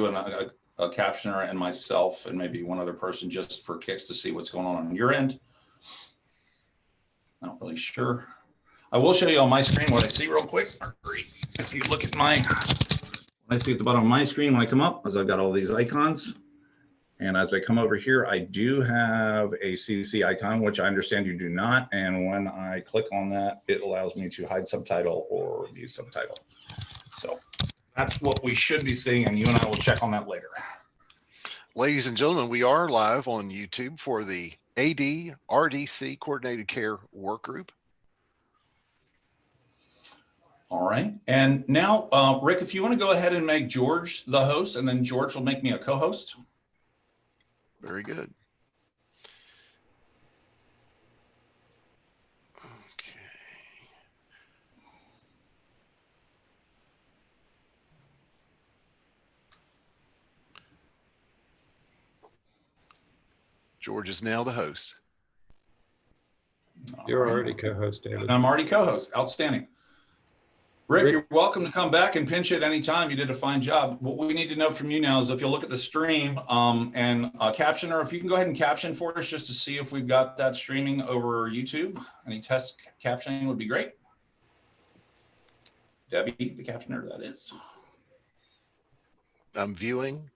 you and a captioner and myself and maybe one other person just for kicks to see what's going on your end. Not really sure. I will show you on my screen what I see real quick. If you look at what I see at the bottom of my screen when I come up, as I've got all these icons. And as I come over here, I do have a CC icon, which I understand you do not. And when I click on that, it allows me to hide subtitle or view subtitle. So that's what we should be seeing, and you and I will check on that later. Ladies and gentlemen, we are live on YouTube for the ADRDC Coordinated Care Workgroup. All right. And now, Rick, if you want to go ahead and make George the host, and then George will make me a co-host. Very good. George is now the host. You're already co-host, David. I'm already co-host. Outstanding. Rick, you're welcome to come back and pinch it anytime. You did a fine job. What we need to know from you now is if you'll look at the stream and captioner, if you can go ahead and caption for us just to see if we've got that streaming over YouTube. Any test captioning would be great. Debbie, the captioner, that is. I'm viewing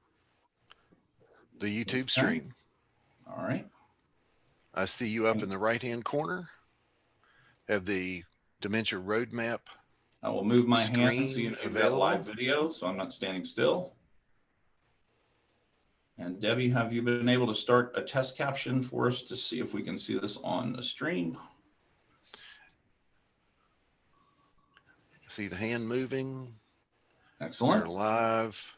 the YouTube stream. All right. I see you up in the right-hand corner. Have the Dementia Roadmap. I will move my hand so you know you've got live video, so I'm not standing still. And Debbie, have you been able to start a test caption for us to see if we can see this on the stream? See the hand moving. Excellent. We're live.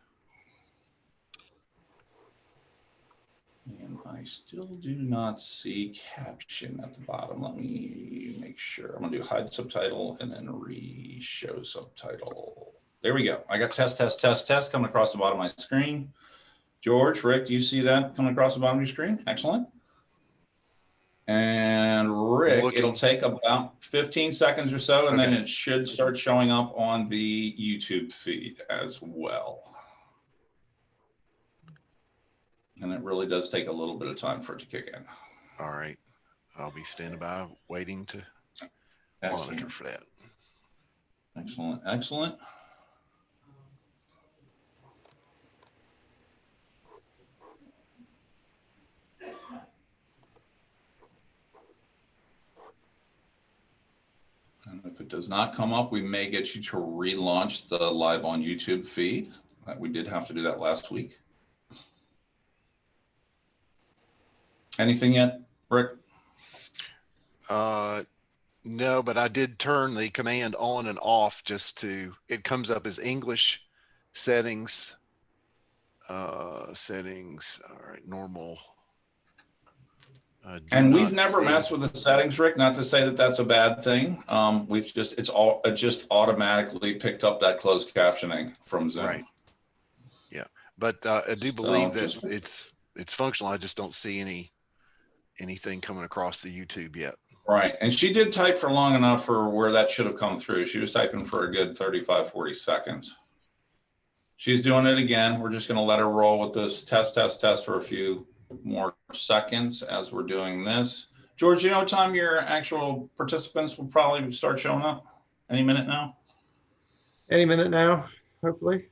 And I still do not see caption at the bottom. Let me make sure. I'm gonna do hide subtitle and then re-show subtitle. There we go. I got test coming across the bottom of my screen. George, Rick, do you see that coming across the bottom of your screen? Excellent. And Rick, it'll take about 15 seconds or so, and then it should start showing up on the YouTube feed as well. And it really does take a little bit of time for it to kick in. All right. I'll be standing by waiting to monitor for that. Excellent. Excellent. And if it does not come up, we may get you to relaunch the live on YouTube feed. We did have to do that last week. Anything yet, Rick? No, but I did turn the command on and off just to, it comes up as English settings, settings, all right, normal. And we've never messed with the settings, Rick, not to say that that's a bad thing. We've just, it just automatically picked up that closed captioning from Zoom. Right. Yeah. But I do believe that it's functional. I just don't see anything coming across the YouTube yet. Right. And she did type for long enough for where that should have come through. She was typing for a good 35, 40 seconds. She's doing it again. We're just going to let her roll with this test for a few more seconds as we're doing this. George, you know what time your actual participants will probably start showing up? Any minute now? Any minute now, hopefully.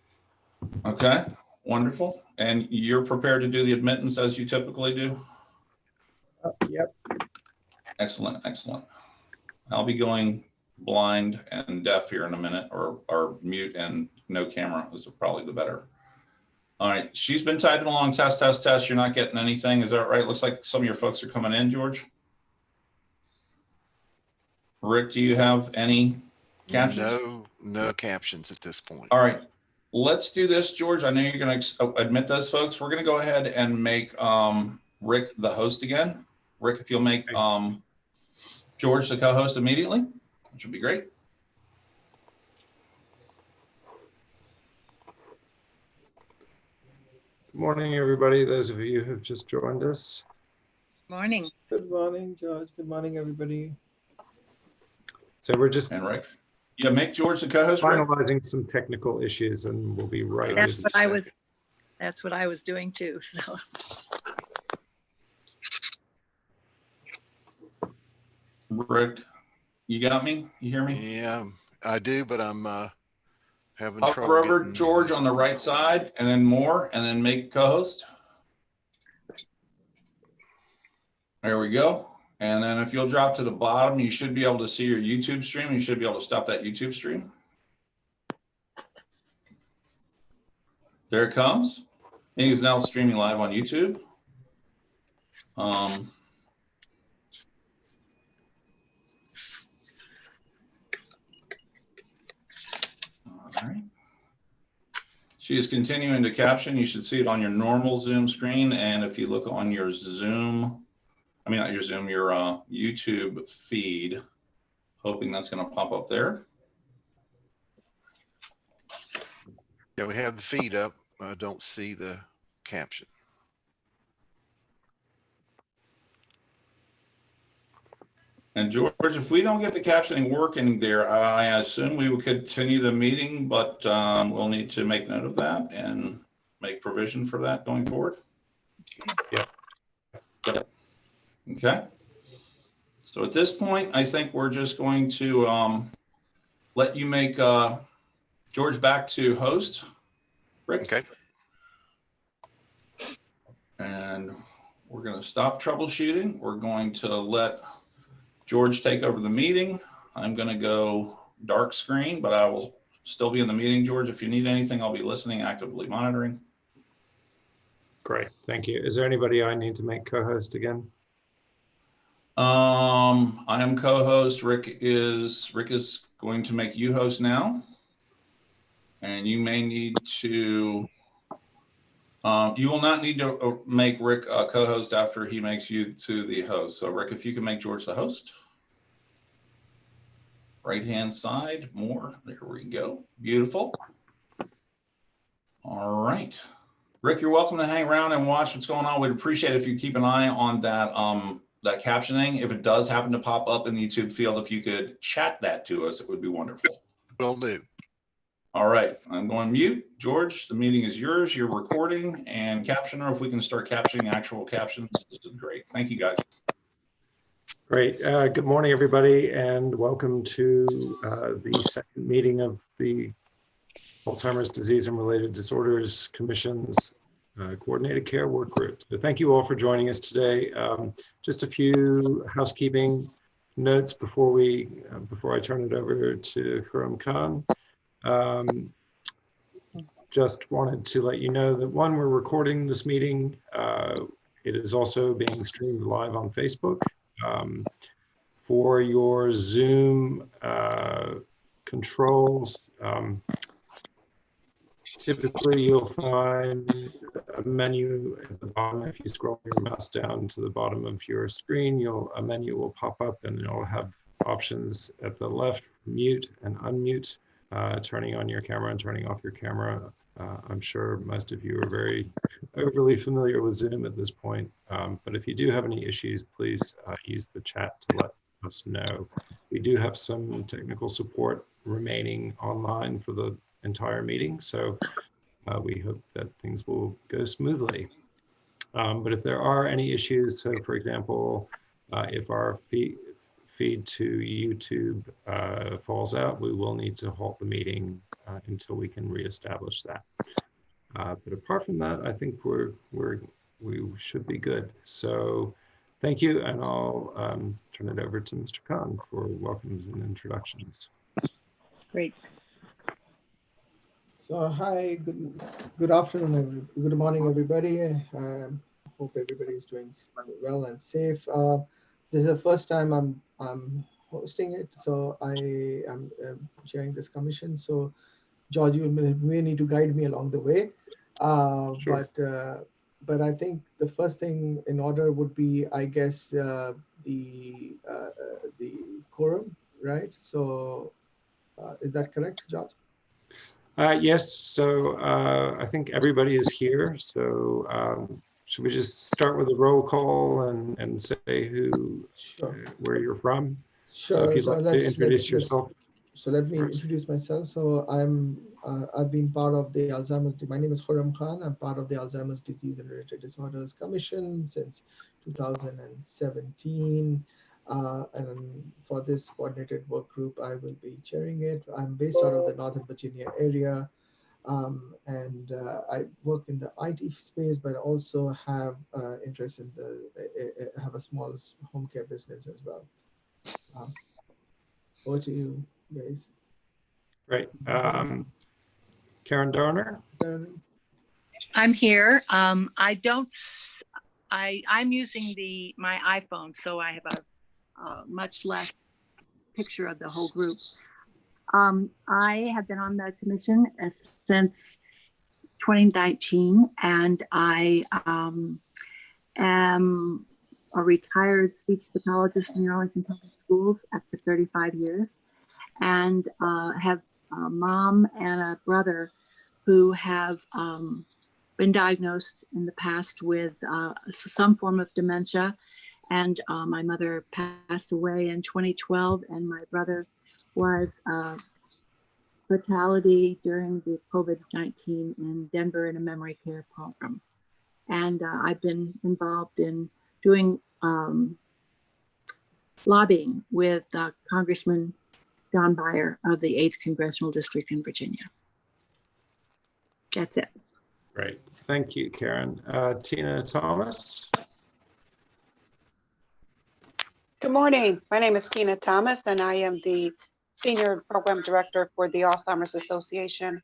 Okay, wonderful. And you're prepared to do the admittance as you typically do? Yep. Excellent, excellent. I'll be going blind and deaf here in a minute, or mute and no camera is probably the better. All right, she's been typing along, test. You're not getting anything, is that right? Looks like some of your folks are coming in, George. Rick, do you have any captions? No captions at this point. All right, let's do this, George. I know you're going to admit those folks. We're going to go ahead and make Rick the host again. Rick, if you'll make George the co-host immediately, which would be great. Good morning, everybody. Those of you who've just joined us. Morning. Good morning, George. Good morning, everybody. So we're just Rick, yeah, make George the co-host. Finalizing some technical issues, and we'll be right. That's what I was. That's what I was doing too, so. Rick, you got me? You hear me? Yeah, I do, but I'm having Hover trouble over getting. George on the right side and then more, and then make co-host. There we go. And then if you'll drop to the bottom, you should be able to see your YouTube stream. You should be able to stop that YouTube stream. There it comes. He is now streaming live on YouTube. All right. She is continuing to caption. You should see it on your normal Zoom screen. And if you look on your Zoom, I mean, not your Zoom, your YouTube feed, hoping that's going to pop up there. Yeah, we have the feed up. I don't see the caption. And George, if we don't get the captioning working there, I assume we will continue the meeting, but we'll need to make note of that and make provision for that going forward. Yeah. Okay. So at this point, I think we're just going to let you make George back to host, Rick. Okay. And we're going to stop troubleshooting. We're going to let George take over the meeting. I'm going to go dark screen, but I will still be in the meeting. George, if you need anything, I'll be listening, actively monitoring. Great, thank you. Is there anybody I need to make co-host again? I am co-host. Rick is going to make you host now. And you may need to, you will not need to make Rick a co-host after he makes you to the host. So Rick, if you can make George the host. Right-hand side, more, there we go. Beautiful. All right. Rick, you're welcome to hang around and watch what's going on. We'd appreciate it if you keep an eye on that, that captioning. If it does happen to pop up in the YouTube field, if you could chat that to us, it would be wonderful. Will do. All right, I'm going mute. George, the meeting is yours. You're recording, and Captioner, if we can start captioning actual captions, this is great. Thank you, guys. Great. Good morning, everybody, and welcome to the second meeting of the Alzheimer's Disease and Related Disorders Commission's Coordinated Care Workgroup. So thank you all for joining us today. Just a few housekeeping notes before I turn it over to Khurram Khan. Just wanted to let you know that one, we're recording this meeting. It is also being streamed live on Facebook. For your Zoom controls, typically you'll find a menu at the bottom. If you scroll your mouse down to the bottom of your screen, a menu will pop up and it'll have options at the left, mute and unmute, turning on your camera and turning off your camera. I'm sure most of you are very overly familiar with Zoom at this point, but if you do have any issues, please use the chat to let us know. We do have some technical support remaining online for the entire meeting, so we hope that things will go smoothly. But if there are any issues, so for example, if our feed to YouTube falls out, we will need to halt the meeting until we can reestablish that. But apart from that, I think we should be good. So thank you, and I'll turn it over to Mr. Khan for welcomes and introductions. Great. So hi, good afternoon, good morning, everybody. Hope everybody is doing well and safe. This is the first time I'm hosting it, so I am chairing this commission. So George, you may need to guide me along the way. Sure. But I think the first thing in order would be, I guess, the quorum, right? So is that correct, George? Yes, so I think everybody is here. So should we just start with a roll call and say who, sure, where you're from? Sure. So if you'd like to introduce yourself. So let me introduce myself. So I've been part of the Alzheimer's. My name is Khurram Khan. I'm part of the Alzheimer's Disease and Related Disorders Commission since 2017. And for this coordinated work group, I will be chairing it. I'm based out of the Northern Virginia area. I work in the IT space, but also have interest in have a small home care business as well. Over to you guys. Great. Karen Dorner? I'm here. I'm using my iPhone, so I have a much less picture of the whole group. I have been on the commission since 2019, and I am a retired speech pathologist in the Arlington Public Schools after 35 years, and have a mom and a brother who have been diagnosed in the past with some form of dementia. And my mother passed away in 2012, and my brother was fatality during the COVID-19 in Denver in a memory care program. And I've been involved in doing lobbying with Congressman Don Beyer of the 8th Congressional District in Virginia. That's it. Great. Thank you, Karen. Tina Thomas? Good morning. My name is Tina Thomas, and I am the Senior Program Director for the Alzheimer's Association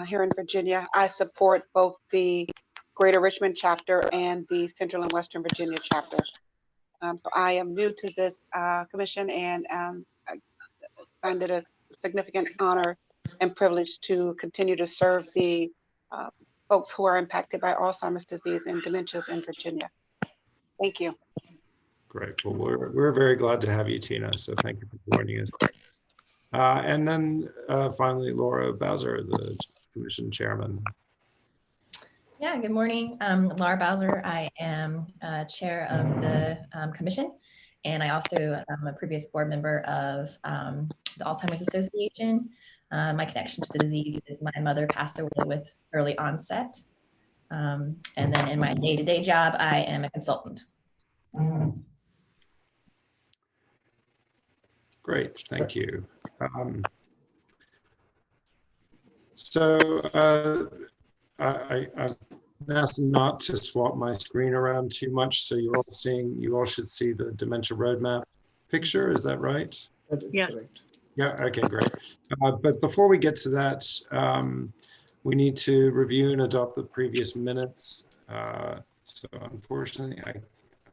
here in Virginia. I support both the Greater Richmond chapter and the Central and Western Virginia chapter. So I am new to this commission, and I find it a significant honor and privilege to continue to serve the folks who are impacted by Alzheimer's disease and dementias in Virginia. Thank you. Great. Well, we're very glad to have you, Tina. So thank you for joining us. And then finally, Laura Bowser, the commission chairman. Yeah, good morning. Laura Bowser. I am chair of the commission, and I also am a previous board member of the Alzheimer's Association. My connection to the disease is my mother passed away with early onset. And then in my day-to-day job, I am a consultant. Great, thank you. I've been asked not to swap my screen around too much, so you all should see the Dementia Roadmap picture, is that right? That is Yes. correct. Yeah, okay, great. But before we get to that, we need to review and adopt the previous minutes. So unfortunately,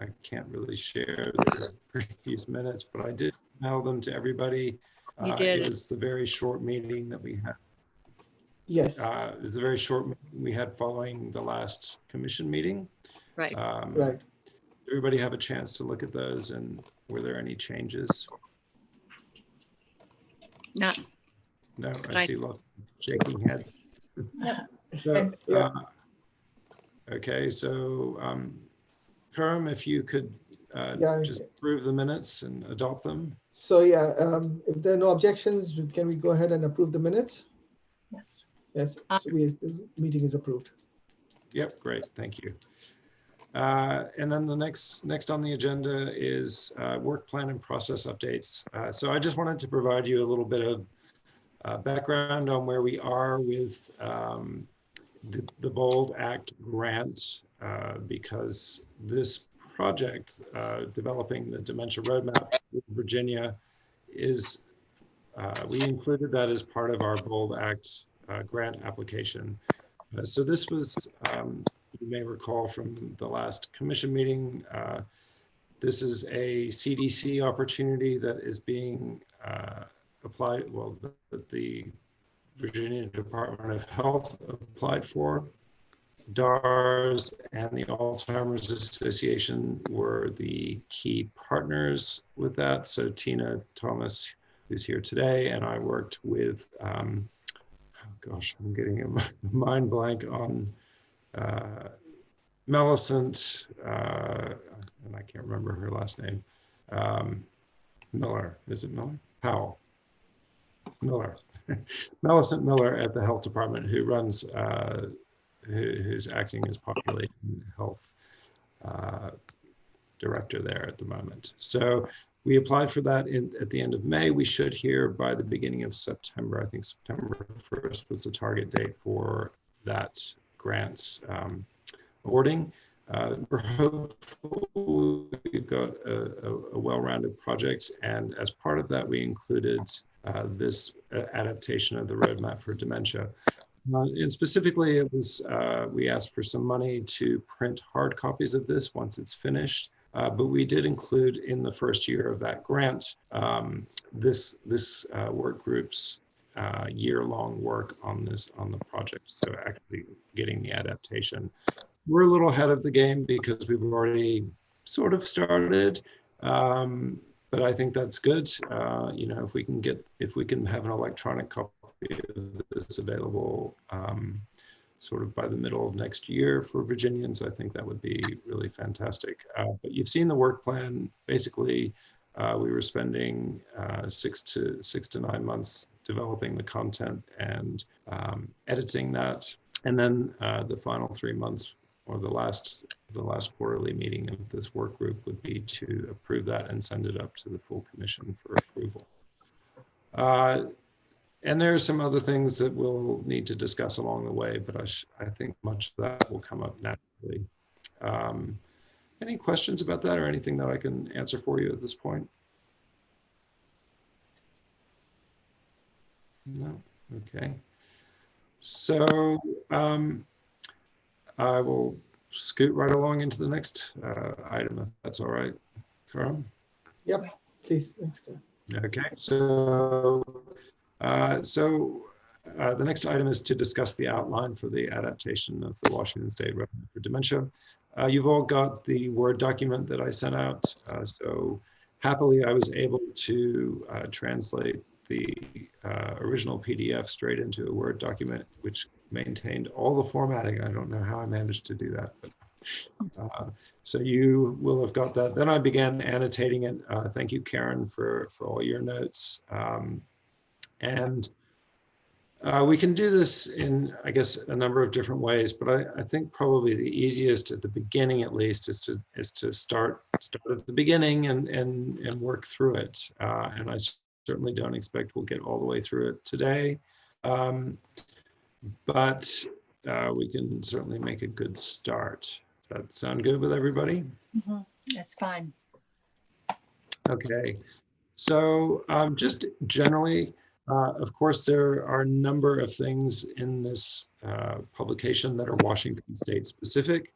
I can't really share the previous minutes, but I did mail them to everybody. You did. It was the very short meeting that we had. Yes. It was a very short meeting we had following the last commission meeting. Right. Right. Everybody have a chance to look at those, and were there any changes? Not. No, I see lots of shaking heads. Yep. So, okay, so Khurram, if you could just approve the minutes and adopt them. So yeah, if there are no objections, can we go ahead and approve the minutes? Yes. Yes, so the meeting is approved. Yep, great, thank you. And then the next on the agenda is work plan and process updates. So I just wanted to provide you a little bit of background on where we are with the BOLD Act grant, because this project, developing the Dementia Roadmap in Virginia, is, we included that as part of our BOLD Act grant application. So this was, you may recall from the last commission meeting, this is a CDC opportunity that is being applied, well, that the Virginia Department of Health applied for. DARS and the Alzheimer's Association were the key partners with that. So Tina Thomas, who's here today, and I worked with, oh gosh, I'm getting a mind blank on Millicent, and I can't remember her last name, Miller, is it Miller? Powell. Miller, Millicent Miller at the health department, who runs, who's acting as population health director there at the moment. So we applied for that at the end of May. We should hear by the beginning of September. I think September 1st was the target date for that grant's awarding. We're hopeful we've got a well-rounded project, and as part of that, we included this adaptation of the roadmap for dementia. And specifically, it was we asked for some money to print hard copies of this once it's finished. But we did include in the first year of that grant this work group's year-long work on the project. So actually getting the adaptation. We're a little ahead of the game because we've already sort of started, but I think that's good. You know, if we can have an electronic copy of this available sort of by the middle of next year for Virginians, I think that would be really fantastic. But you've seen the work plan. Basically, we were spending 6 to 9 months developing the content and editing that. And then the final 3 months, or the last quarterly meeting of this work group, would be to approve that and send it up to the full commission for approval. And there are some other things that we'll need to discuss along the way, but I think much of that will come up naturally. Any questions about that or anything that I can answer for you at this point? No? Okay. So I will scoot right along into the next item, if that's all right, Karam? Yep, please, next time. Okay, so the next item is to discuss the outline for the adaptation of the Washington State Roadmap for Dementia. You've all got the Word document that I sent out. So happily, I was able to translate the original PDF straight into a Word document, which maintained all the formatting. I don't know how I managed to do that, but so you will have got that. Then I began annotating it. Thank you, Karen, for all your notes. And we can do this in, I guess, a number of different ways, but I think probably the easiest at the beginning, at least, is to start at the beginning and work through it. And I certainly don't expect we'll get all the way through it today, but we can certainly make a good start. Does that sound good with everybody? Mm-hmm. That's fine. Okay, so just generally, of course, there are a number of things in this publication that are Washington State specific,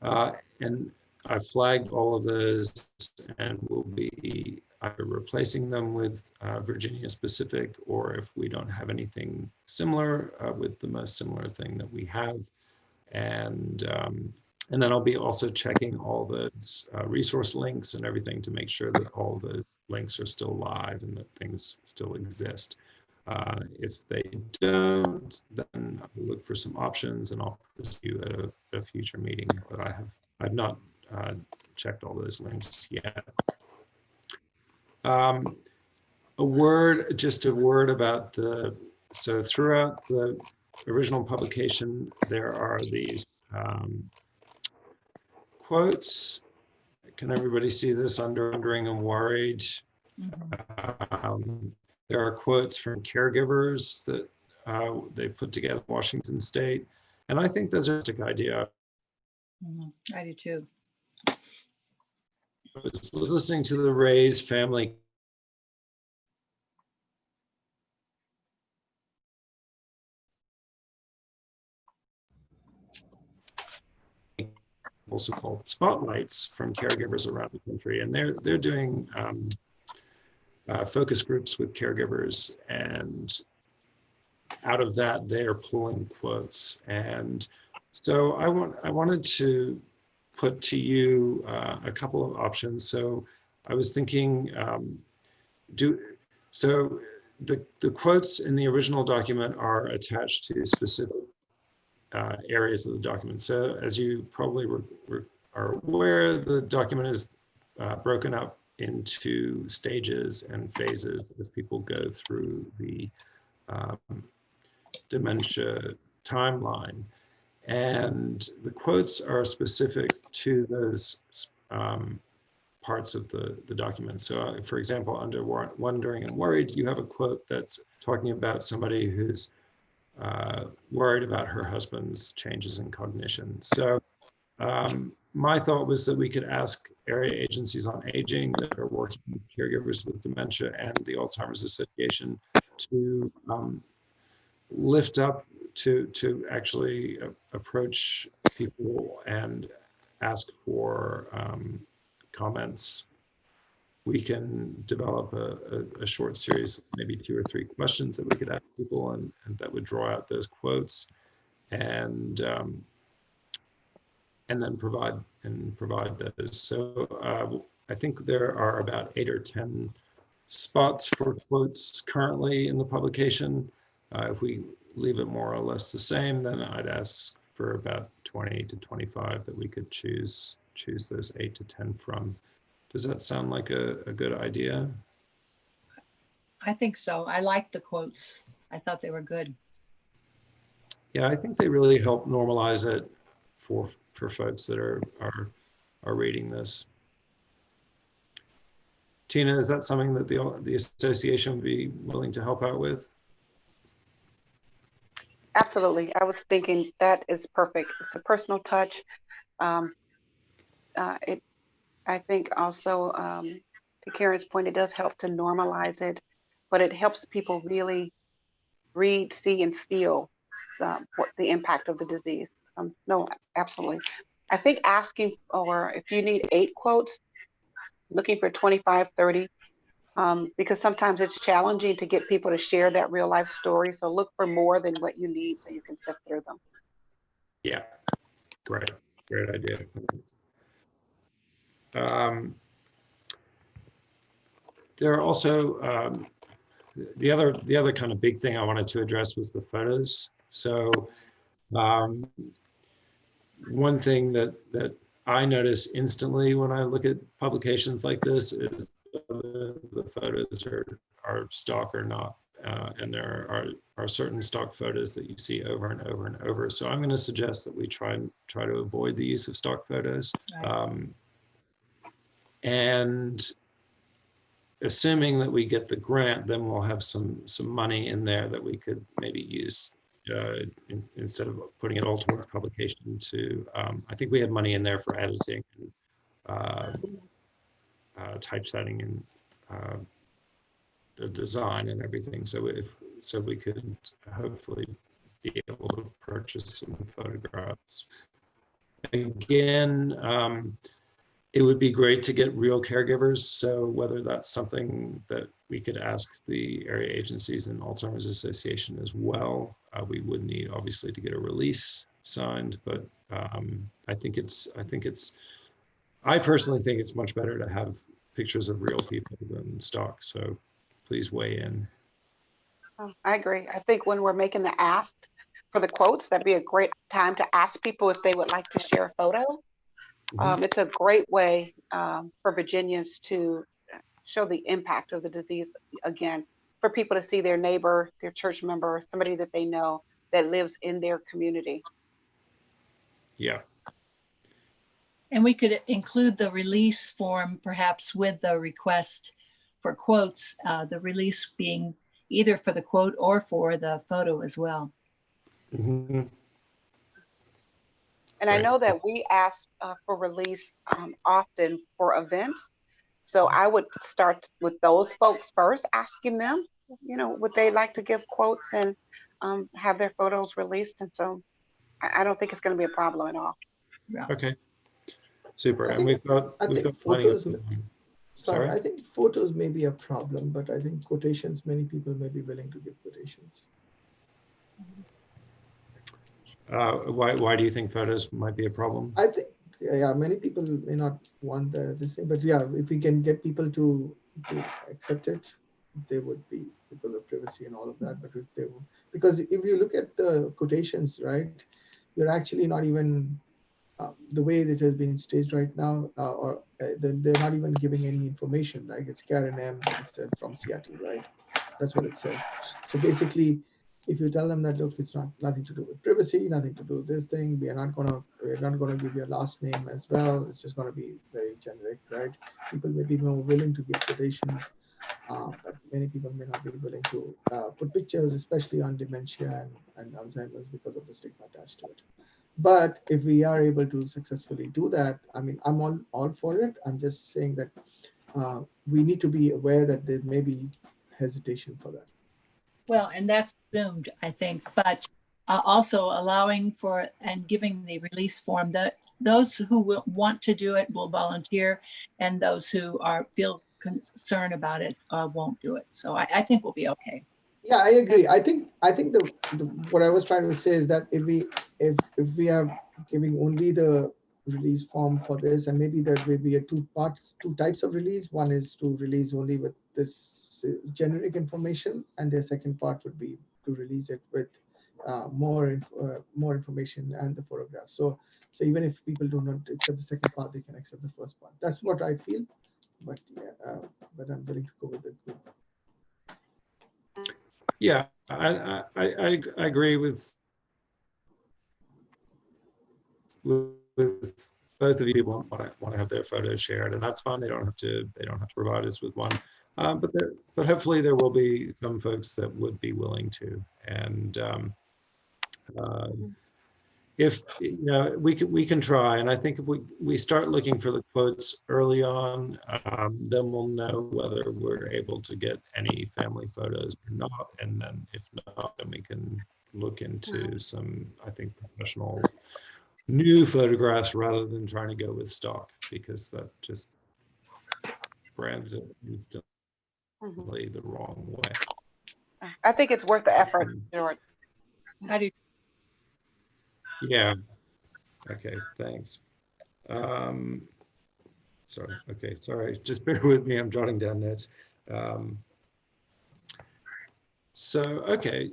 and I've flagged all of those and we'll be either replacing them with Virginia specific, or if we don't have anything similar, with the most similar thing that we have. And then I'll be also checking all those resource links and everything to make sure that all the links are still live and that things still exist. If they don't, then I'll look for some options and I'll pursue at a future meeting. But I've not checked all those links yet. Just a word about so throughout the original publication, there are these quotes. Can everybody see this under Wondering and Worried? Mm-hmm. There are quotes from caregivers that they put together in Washington State. And I think those are a good idea. Mm-hmm. I do too. I was listening to the Ray's family also called spotlights from caregivers around the country, and they're doing focus groups with caregivers, and out of that they're pulling quotes. And so I wanted to put to you a couple of options. So I was thinking, so the quotes in the original document are attached to specific areas of the document. So as you probably are aware, the document is broken up into stages and phases as people go through the dementia timeline. And the quotes are specific to those parts of the document. So for example, under wondering and worried, you have a quote that's talking about somebody who's worried about her husband's changes in cognition. So my thought was that we could ask area agencies on aging that are working with caregivers with dementia and the Alzheimer's Association to lift up, to actually approach people and ask for comments. We can develop a short series, maybe 2 or 3 questions that we could ask people, and that would draw out those quotes, and then provide those. So I think there are about 8 or 10 spots for quotes currently in the publication. If we leave it more or less the same, then I'd ask for about 20 to 25 that we could choose those 8 to 10 from. Does that sound like a good idea? I think so. I like the quotes. I thought they were good. Yeah, I think they really help normalize it for folks that are reading this. Tina, is that something that the association would be willing to help out with? Absolutely. I was thinking that is perfect. It's a personal touch. I think also, to Karen's point, it does help to normalize it, but it helps people really read, see, and feel what the impact of the disease. No, absolutely. I think asking, or if you need 8 quotes, looking for 25, 30, because sometimes it's challenging to get people to share that real life story. So look for more than what you need so you can sift through them. Yeah, great idea. There are also, the other kind of big thing I wanted to address was the photos. So one thing that I notice instantly when I look at publications like this is the photos are stock or not. And there are certain stock photos that you see over and over and over. So I'm going to suggest that we try to avoid the use of stock photos. Right. And assuming that we get the grant, then we'll have some money in there that we could maybe use instead of putting it all towards publication. To I think we have money in there for editing and typesetting and the design and everything. So we could hopefully be able to purchase some photographs. Again, it would be great to get real caregivers. So whether that's something that we could ask the area agencies and Alzheimer's Association as well. We would need obviously to get a release signed, but I personally think it's much better to have pictures of real people than stock. So please weigh in. Oh, I agree. I think when we're making the ask for the quotes, that'd be a great time to ask people if they would like to share a photo. It's a great way for Virginians to show the impact of the disease again, for people to see their neighbor, their church member, somebody that they know that lives in their community. Yeah. And we could include the release form perhaps with the request for quotes, the release being either for the quote or for the photo as well. Mm-hmm. And I know that we ask for release often for events. So I would start with those folks first, asking them, would they like to give quotes and have their photos released? And so I don't think it's going to be a problem at all. Yeah. Okay. Super. I think photos. Sorry, I think photos may be a problem, but I think quotations, many people may be willing to give quotations. Why do you think photos might be a problem? I think, yeah, many people may not want this thing, but yeah, if we can get people to accept it, they would be, because of privacy and all of that. But if they will, because if you look at the quotations, right, you're actually not even the way it has been staged right now, they're not even giving any information. Like it's Karen M from Seattle, right? That's what it says. So basically, if you tell them that, look, it's nothing to do with privacy, nothing to do with this thing, we're not gonna give your last name as well. It's just gonna be very generic, right? People may be more willing to give quotations, but many people may not be willing to put pictures, especially on dementia and Alzheimer's, because of the stigma attached to it. But if we are able to successfully do that, I mean, I'm all for it. I'm just saying that we need to be aware that there may be hesitation for that. Well, and that's assumed, I think, but also allowing for and giving the release form that those who will want to do it will volunteer, and those who feel concerned about it won't do it. So I think we'll be okay. Yeah, I agree. I think what I was trying to say is that if we are giving only the release form for this, and maybe there will be two types of release. One is to release only with this generic information, and the second part would be to release it with more information and the photographs. So even if people do not accept the second part, they can accept the first part. That's what I feel. But yeah, but I'm willing to go with it. Yeah, I agree with both of you. Want to have their photos shared, and that's fine. They don't have to provide us with one. But hopefully there will be some folks that would be willing to. And if we can try. And I think if we start looking for the quotes early on, then we'll know whether we're able to get any family photos or not. And then if not, then we can look into some, I think, professional new photographs rather than trying to go with stock, because that just brands it instantly the wrong way. I think it's worth the effort, George. I do. Yeah. Okay, thanks. Sorry. Okay, sorry. Just bear with me. I'm jotting down notes. Okay.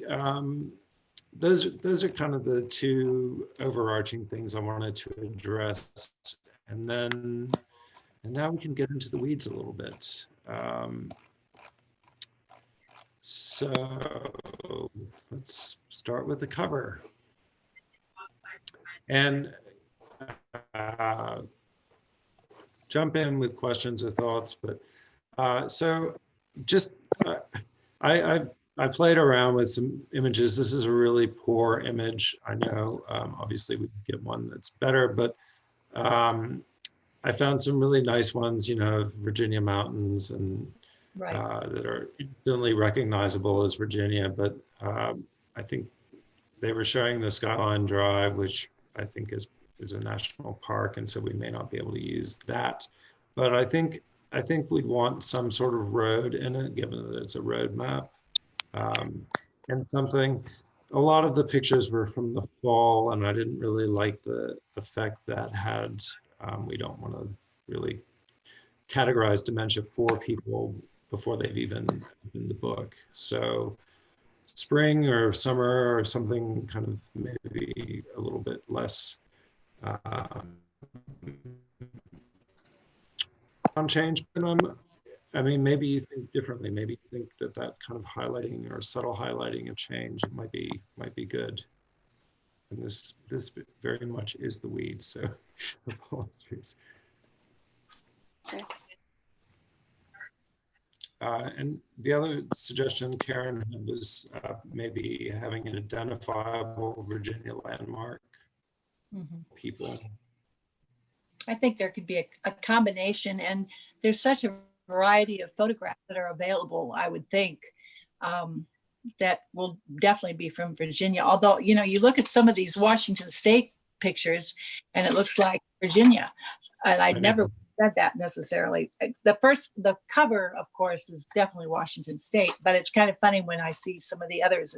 Those are kind of the two overarching things I wanted to address, and now we can get into the weeds a little bit. So let's start with the cover. And jump in with questions or thoughts, but so just I played around with some images. This is a really poor image, I know. Obviously we can get one that's better, but I found some really nice ones, of Virginia mountains and that are instantly recognizable as Virginia. But I think they were showing the Skyline Drive, which I think is a national park, and so we may not be able to use that. But I think we'd want some sort of road in it, given that it's a road map. And something, a lot of the pictures were from the fall, and I didn't really like the effect that had. We don't want to really categorize dementia for people before they've even opened the book. So spring or summer or something kind of maybe a little bit less unchanged. I mean, maybe you think differently. Maybe you think that kind of highlighting or subtle highlighting of change might be good. And this very much is the weeds, so apologies. Okay. And the other suggestion Karen had was maybe having an identifiable Virginia landmark. People. I think there could be a combination, and there's such a variety of photographs that are available, I would think, that will definitely be from Virginia. Although, you look at some of these Washington State pictures and it looks like Virginia. And I'd never said that necessarily. The cover, of course, is definitely Washington State, but it's kind of funny when I see some of the others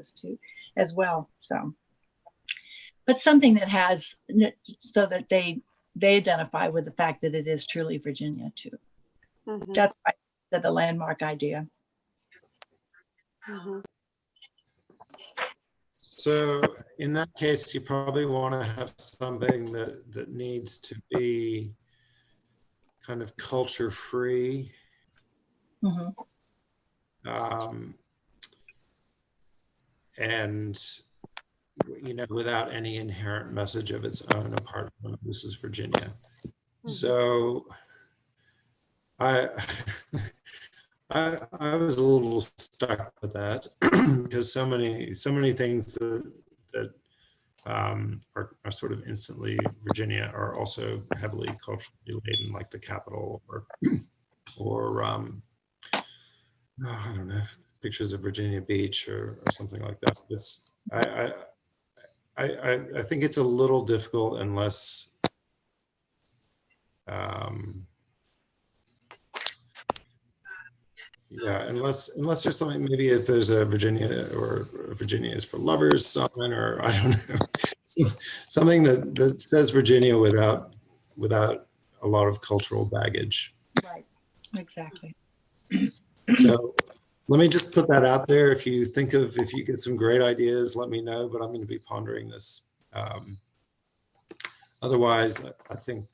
as well. So, but something that has, so that they identify with the fact that it is truly Virginia too. That's why I said the landmark idea. So in that case, you probably want to have something that needs to be kind of culture free. Mhm. And, you know, without any inherent message of its own apart from this is Virginia. So I was a little stuck with that because so many things that are sort of instantly Virginia are also heavily culturally laden, like the Capitol or I don't know, pictures of Virginia Beach or something like that. It's I think it's a little difficult unless yeah, unless there's something, maybe if there's a Virginia or Virginia is for lovers sign, or I don't know, something that says Virginia without a lot of cultural baggage. Right, exactly. So let me just put that out there. If you get some great ideas, let me know, but I'm going to be pondering this. Otherwise, I think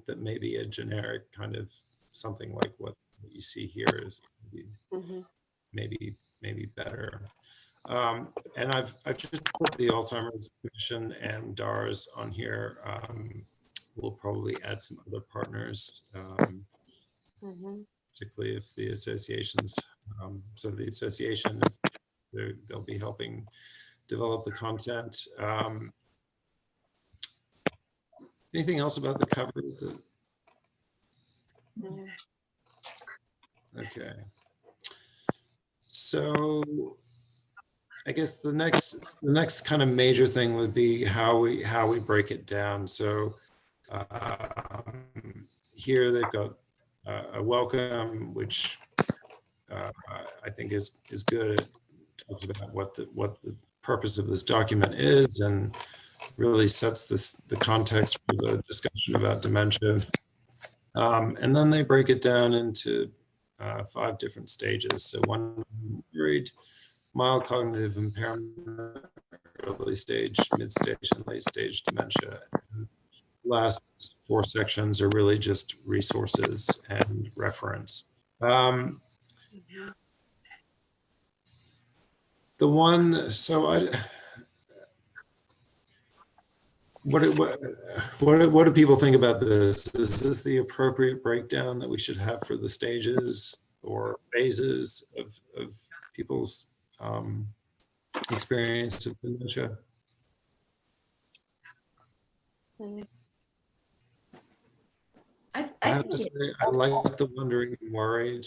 that maybe a generic kind of something like what you see here is maybe better. And I've just put the Alzheimer's Commission and DARS on here. We'll probably add some other partners, particularly if the associations. So the association, they'll be helping develop the content. Anything else about the cover? Okay. So I guess the next kind of major thing would be how we break it down. So here they've got a welcome, which I think is good. It talks about what the purpose of this document is and really sets the context for the discussion about dementia. And then they break it down into 5 different stages. So 1, worried, mild cognitive impairment, early stage, mid stage, and late stage dementia. And the last 4 sections are really just resources and reference. The one, so what do people think about this? Is this the appropriate breakdown that we should have for the stages or phases of people's experience of dementia? I have to say, I like the wondering and worried.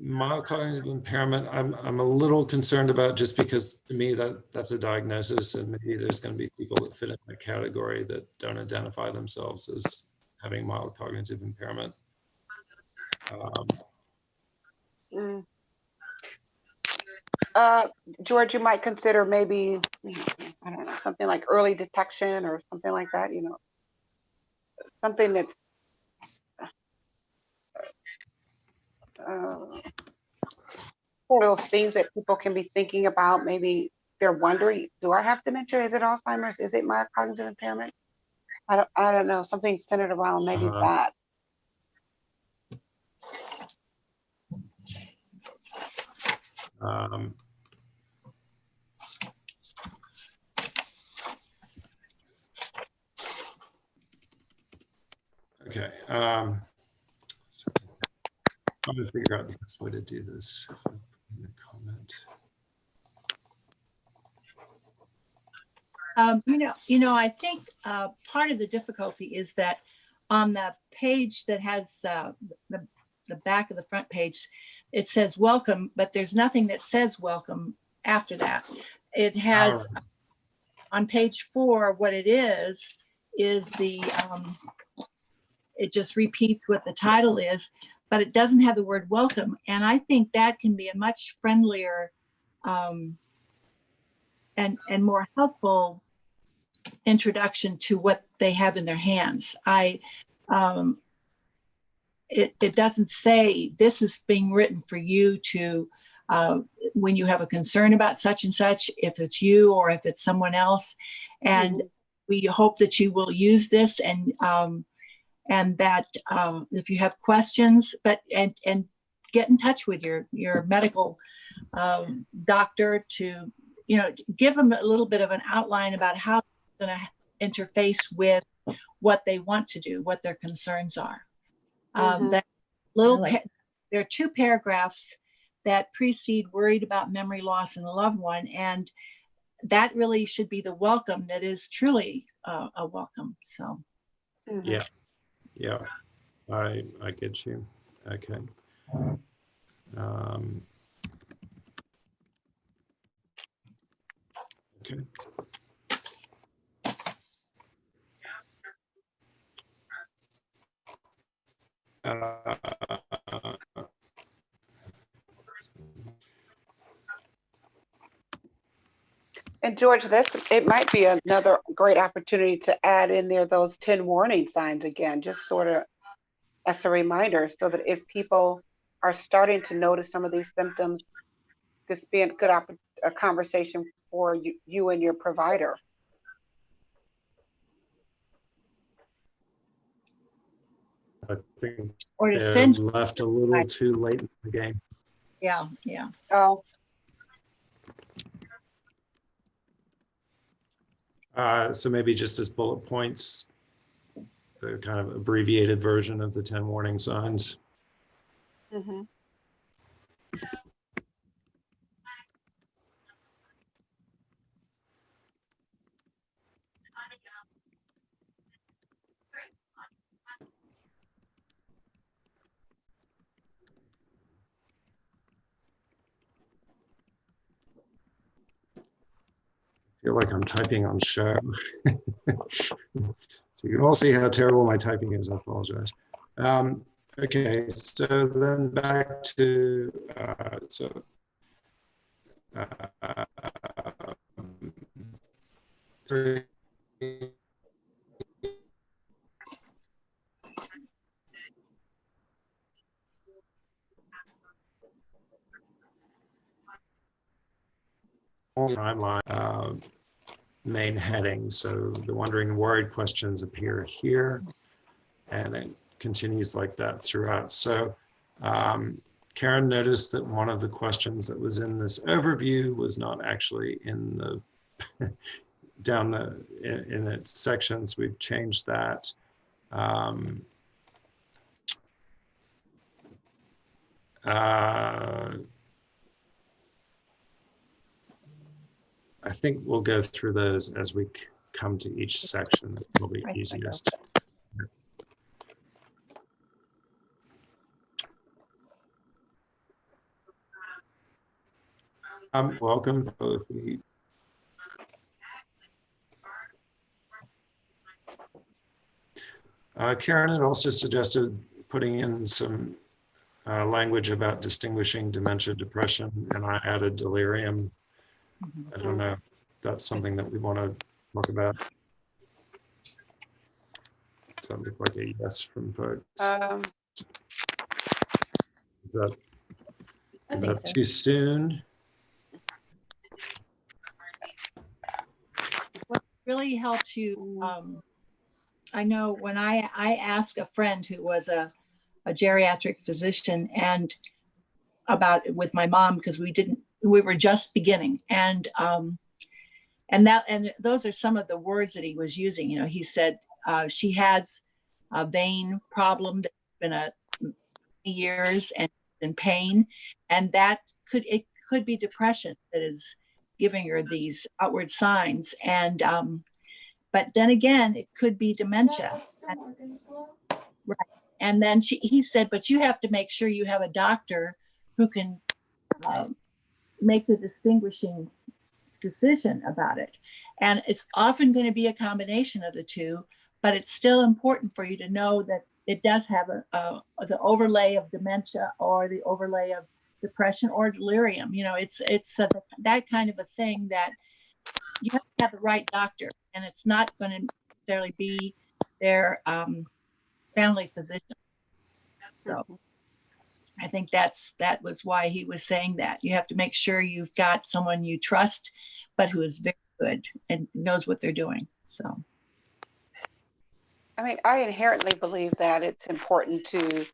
Mild cognitive impairment, I'm a little concerned about, just because to me that's a diagnosis, and maybe there's going to be people that fit in that category that don't identify themselves as having mild cognitive impairment. George, you might consider maybe, I don't know, something like early detection or something like that, you know, something that's for those things that people can be thinking about. Maybe they're wondering, do I have dementia? Is it Alzheimer's? Is it my cognitive impairment? I don't know, something centered around maybe that. Okay. So I'm going to figure out the best way to do this. If I put in a comment. I think part of the difficulty is that on the page that has the back of the front page, it says welcome, but there's nothing that says welcome after that. It has on page 4, what it is the, it just repeats what the title is, but it doesn't have the word welcome. And I think that can be a much friendlier and more helpful introduction to what they have in their hands. It doesn't say this is being written for you to when you have a concern about such and such, if it's you or if it's someone else. And we hope that you will use this and that if you have questions, and get in touch with your medical doctor to, give them a little bit of an outline about how it's going to interface with what they want to do, what their concerns are. That little, there are 2 paragraphs that precede worried about memory loss in a loved one, and that really should be the welcome that is truly a welcome. So, yeah, I get you. Okay. Okay. And George, it might be another great opportunity to add in there those 10 warning signs again, just sort of as a reminder, so that if people are starting to notice some of these symptoms, this be a good a conversation for you and your provider. I think or to they're send, left a little too late in the game. yeah. Oh, So maybe just as bullet points, the kind of abbreviated version of the 10 warning signs. I feel like I'm typing on show. So you can all see how terrible my typing is. I apologize. Okay, so then back to timeline, main heading. So the wondering and worried questions appear here, and it continues like that throughout. So Karen noticed that one of the questions that was in this overview was not actually in the in its sections. We've changed that. I think we'll go through those as we come to each section. It'll be easiest. Welcome both. Karen had also suggested putting in some language about distinguishing dementia, depression, and I added delirium. I don't know if that's something that we want to talk about. So it looked like a yes from folks. Is that so. too soon? What really helps you, I know when I asked a friend who was a geriatric physician and about it with my mom, because we were just beginning, and those are some of the words that he was using. He said she has a vein problem that's been many years and in pain, and that it could be depression that is giving her these outward signs, and but then again it could be dementia. Right. And then he said, but you have to make sure you have a doctor who can make the distinguishing decision about it. And it's often going to be a combination of the two, but it's still important for you to know that it does have the overlay of dementia or the overlay of depression or delirium. It's that kind of a thing that you have to have the right doctor, and it's not going to necessarily be their family physician. So I think that was why he was saying that. You have to make sure you've got someone you trust, but who is very good and knows what they're doing. So, I mean, I inherently believe that it's important to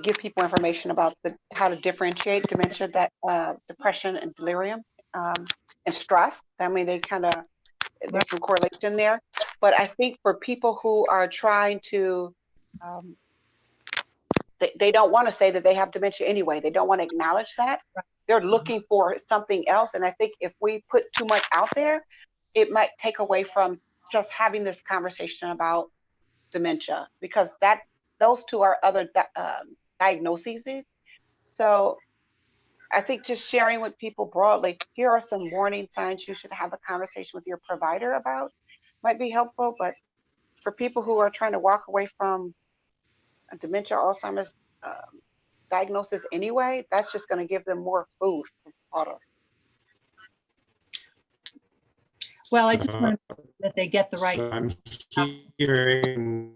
give people information about how to differentiate dementia, depression and delirium, and stress. I mean, there's some correlation there. But I think for people who are trying to, they don't want to say that they have dementia anyway. They don't want to acknowledge that. They're looking for something else. And I think if we put too much out there, it might take away from just having this conversation about dementia, because those two are other diagnoses. So I think just sharing with people broadly, here are some warning signs you should have a conversation with your provider about, might be helpful. But for people who are trying to walk away from a dementia, Alzheimer's diagnosis anyway, that's just going to give them more food for thought. well, I just want that they get the right. So I'm hearing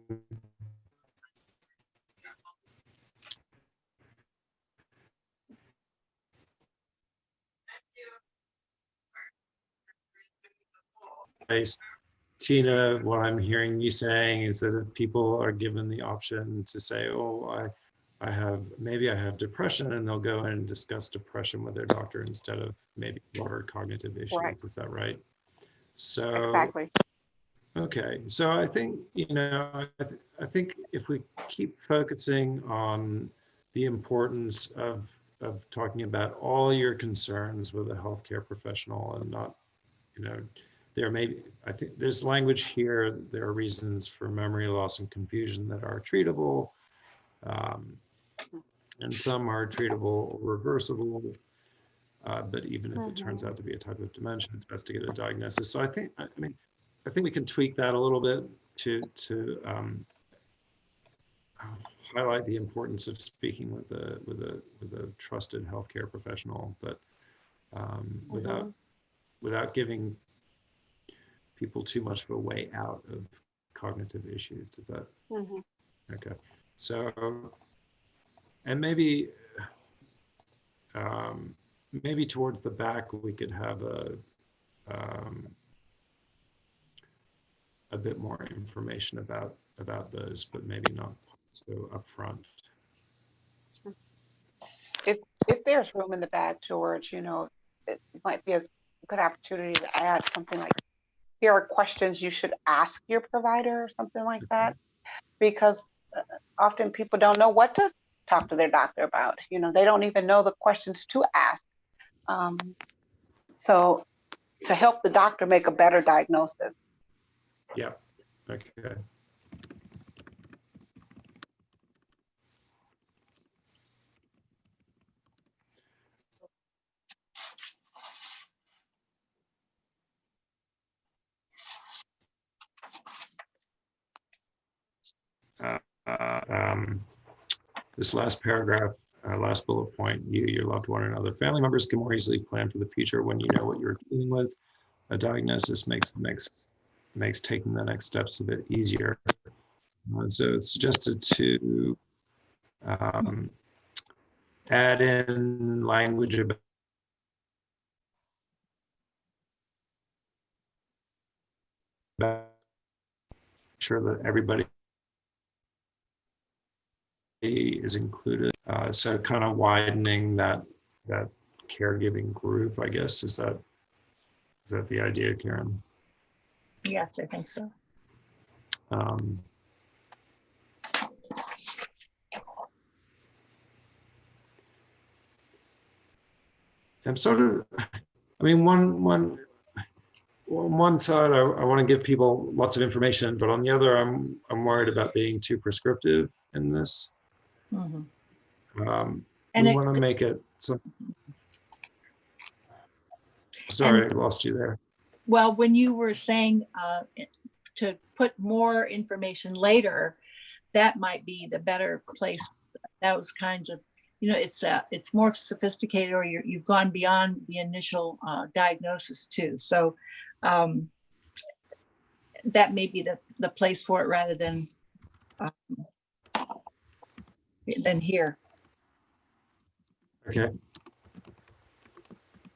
Tina, what I'm hearing you saying is that if people are given the option to say, oh, maybe I have depression, and they'll go and discuss depression with their doctor instead of maybe broader cognitive issues. Right. Is that right? So Exactly. Okay, so I think, I think if we keep focusing on the importance of talking about all your concerns with a healthcare professional and not, there may be, I think there's language here, there are reasons for memory loss and confusion that are treatable, and some are treatable or reversible, but even if it turns out to be a type of dementia, it's best to get a diagnosis. So I think we can tweak that a little bit to highlight the importance of speaking with a trusted healthcare professional, but without giving people too much of a way out of cognitive issues. Does that? Okay. So, and maybe towards the back we could have a bit more information about those, but maybe not so upfront. If there's room in the back, George, it might be a good opportunity to add something like, here are questions you should ask your provider or something like that, because often people don't know what to talk to their doctor about. They don't even know the questions to ask. So to help the doctor make a better diagnosis. Yeah, okay. This last paragraph, last bullet point, your loved one, and other family members can more easily plan for the future when you know what you're dealing with. A diagnosis makes taking the next steps a bit easier. So it's suggested to add in language about sure that everybody is included. So kind of widening that caregiving group, I guess. Is that the idea, Karen? Yes, I think so. I'm sort of, on one side, I want to give people lots of information, but on the other, I'm worried about being too prescriptive in this. And we want to make it so. Sorry, I lost you there. Well, when you were saying to put more information later, that might be the better place. Those kinds of, it's more sophisticated, or you've gone beyond the initial diagnosis too. So that may be the place for it rather than here. Okay.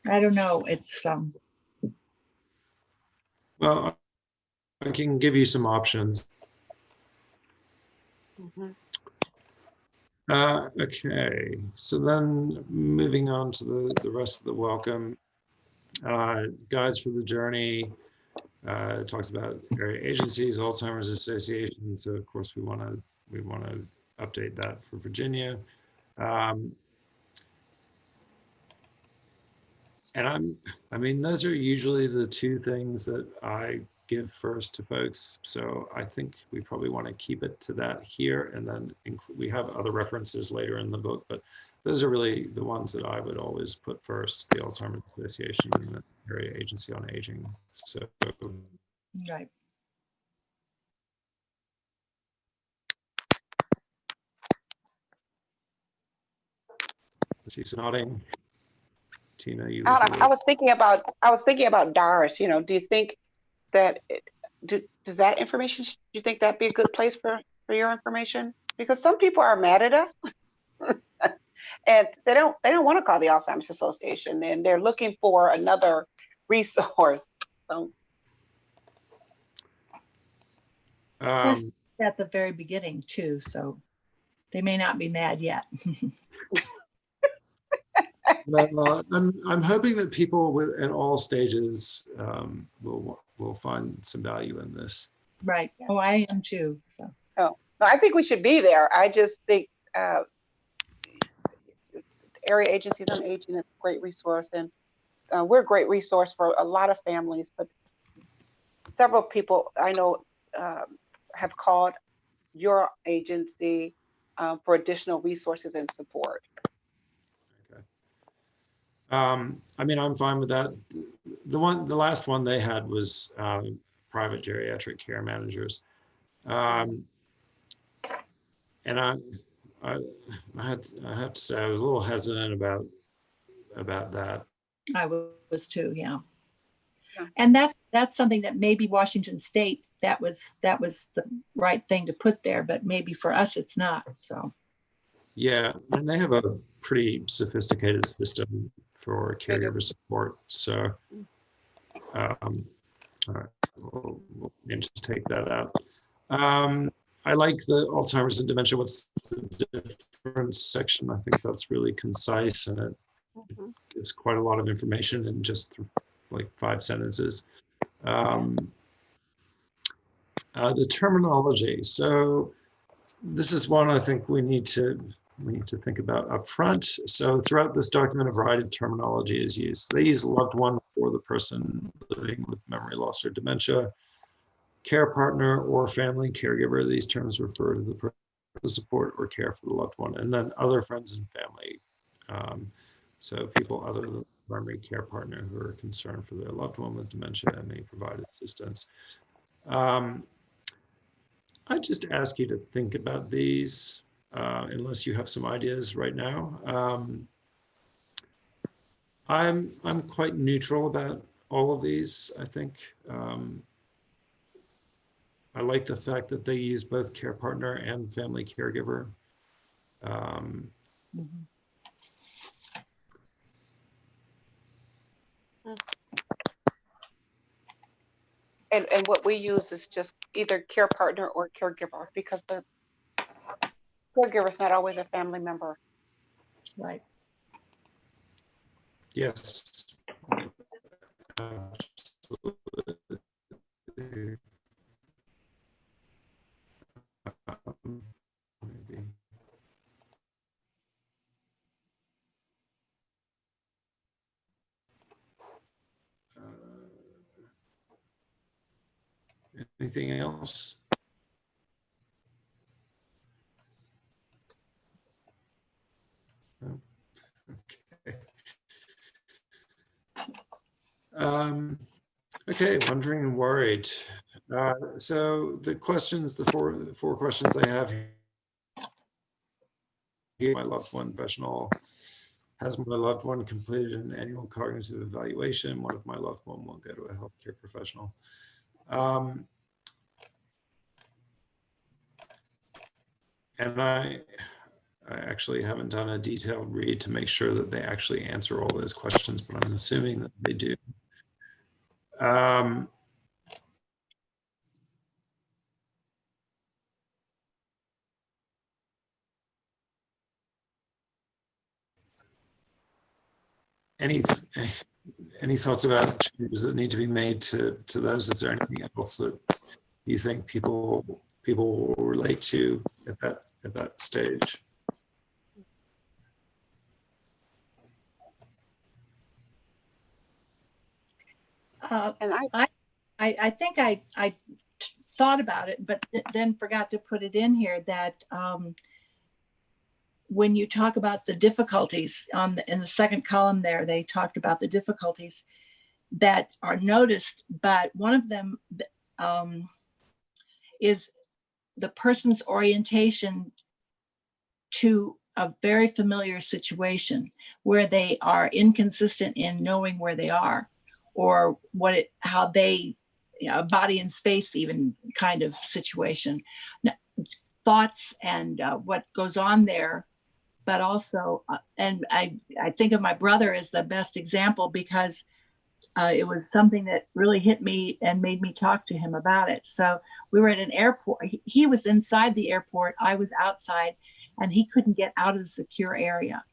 I don't know. It's, Well, I can give you some options. Mhm. Okay, so then moving on to the rest of the welcome. Guides for the journey. Talks about area agencies, Alzheimer's Association. So of course we want to update that for Virginia. And I mean, those are usually the two things that I give first to folks. So I think we probably want to keep it to that here, and then we have other references later in the book, but those are really the ones that I would always put first: the Alzheimer's Association and the Area Agency on Aging. So right. he's nodding. Tina, you I, look a I little. was thinking about DARS. You know, do you think that does that information? Do you think that'd be a good place for your information? Because some people are mad at us, and they don't want to call the Alzheimer's Association, and they're looking for another resource. So Plus at the very beginning too, so they may not be mad yet. Well, I'm hoping that people at all stages will find some value in this. Right. Oh, I am too. So. no, I think we should be there. I just think area agencies on aging is a great resource, and we're a great resource for a lot of families. But several people I know have called your agency for additional resources and support. Okay. I mean, I'm fine with that. The last one they had was private geriatric care managers, and I have to say I was a little hesitant about that. I was too, yeah. And that's something that maybe Washington State, that was the right thing to put there, but maybe for us it's not. So yeah, and they have a pretty sophisticated system for caregiver support. So all right, we'll need to take that out. I like the Alzheimer's and dementia. What's the difference section? I think that's really concise, and it gives quite a lot of information in just like 5 sentences. The terminology. So this is one I think we need to think about up front. So throughout this document, a variety of terminology is used. They use loved one for the person living with memory loss or dementia, care partner or family caregiver. These terms refer to the support or care for the loved one, and then other friends and family. So people other than the primary care partner who are concerned for their loved one with dementia and may provide assistance. I just ask you to think about these, unless you have some ideas right now. I'm quite neutral about all of these. I think I like the fact that they use both care partner and family caregiver. And what we use is just either care partner or caregiver, because the caregiver is not always a family member. right. Yes. Absolutely. Maybe. Anything else? No? Okay. Okay, wondering and worried. So the questions, the four questions I have here, my loved one professional, has my loved one completed an annual cognitive evaluation? What if my loved one won't go to a healthcare professional? And actually haven't done a detailed read to make sure that they actually answer all those questions, but I'm assuming that they do. Any thoughts about changes that need to be made to those? Is there anything else that you think people will relate to at that stage? And I think I thought about it, but then forgot to put it in here that when you talk about the difficulties in the second column there, they talked about the difficulties that are noticed, but one of them is the person's orientation to a very familiar situation where they are inconsistent in knowing where they are, or how they, a body and space even kind of situation, thoughts and what goes on there. But also, and I think of my brother as the best example, because it was something that really hit me and made me talk to him about it. So we were at an airport. He was inside the airport. I was outside, and he couldn't get out of the secure area.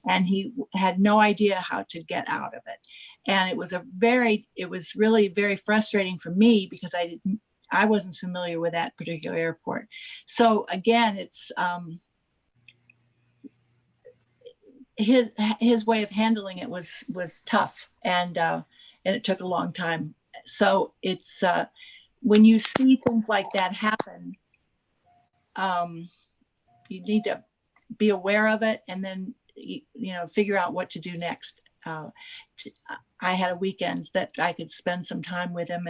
And he had no idea how to get out of it. And it was really very frustrating for me, because I wasn't familiar with that particular airport. So again, it's his way of handling it was tough, and it took a long time. So it's when you see things like that happen, you need to be aware of it, and then figure out what to do next. I had a weekend that I could spend some time with him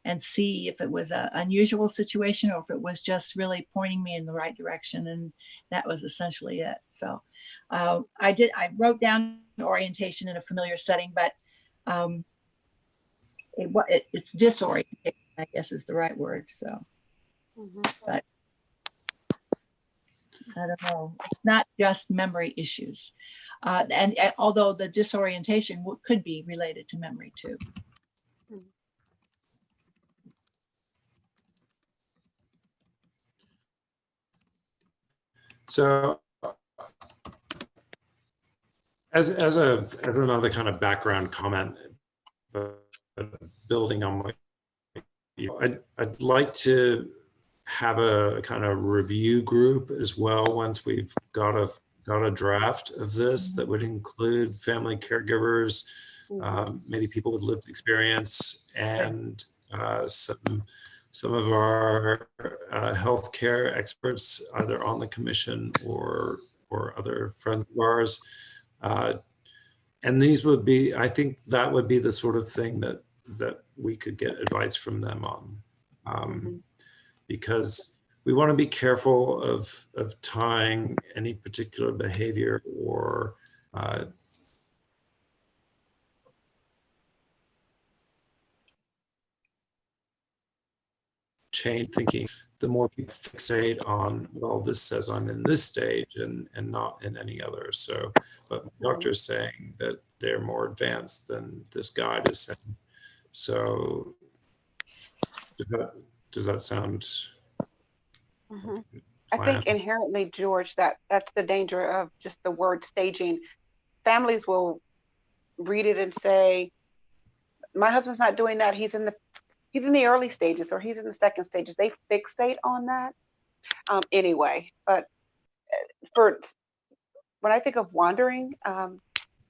and see if it was an unusual situation or if it was just really pointing me in the right direction, and that was essentially it. So I wrote down orientation in a familiar setting, but it's disorientation, I guess is the right word. So, but I don't know. It's not just memory issues. And although the disorientation could be related to memory too. So as another kind of background comment, building on what I'd like to have a kind of review group as well once we've got a draft of this that would include family caregivers, maybe people with lived experience, and some of our healthcare experts, either on the commission or other friends of ours. And these would be, I think that would be the sort of thing that we could get advice from them on. Because we want to be careful of tying any particular behavior or chain thinking. The more people fixate on, well, this says I'm in this stage and not in any other. So, but the doctor's saying that they're more advanced than this guide is saying. So does that sound? I think inherently, George, that's the danger of just the word staging. Families will read it and say, my husband's not doing that. He's in the early stages, or he's in the second stages. They fixate on that anyway. But when I think of wandering,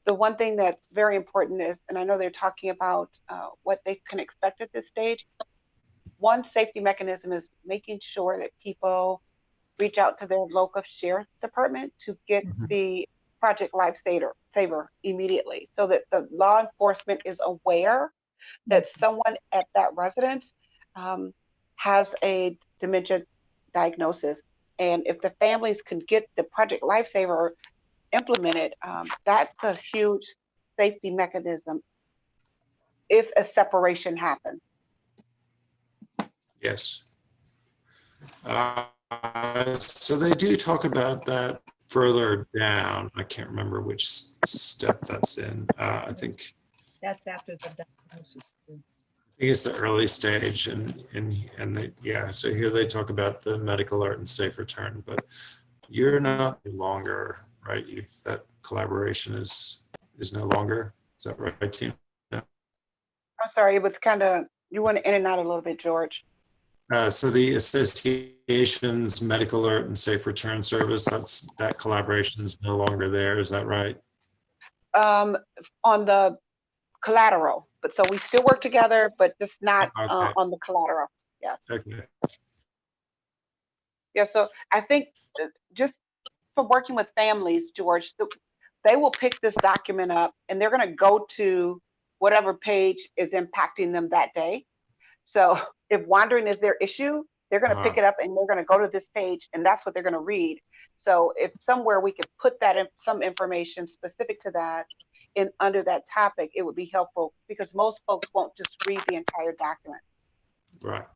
the one thing that's very important is, and I know they're talking about what they can expect at this stage. One safety mechanism is making sure that people reach out to their local sheriff department to get the Project Lifesaver immediately, so that the law enforcement is aware that someone at that residence has a dementia diagnosis. And if the families can get the Project Lifesaver implemented, that's a huge safety mechanism if a separation happens. Yes. So they do talk about that further down. I can't remember which step that's in. I think That's after the diagnosis. it's the early stage, yeah. So here they talk about the medical alert and safe return, but you're not any longer, right? That collaboration is no longer. Is that right, Tina? I'm sorry, it was kind of, you went in and out a little bit, George. So the association's medical alert and safe return service, that collaboration is no longer there. Is that right? On the collateral, but so we still work together, but just not Okay. on the collateral. Yes. Okay. Yeah. So I think just for working with families, George, they will pick this document up and they're going to go to whatever page is impacting them that day. So if wandering is their issue, they're going to pick it up and they're going to go to this page and that's what they're going to read. So if somewhere we could put that in some information specific to that in under that topic, it would be helpful because most folks won't just read the entire document. Right.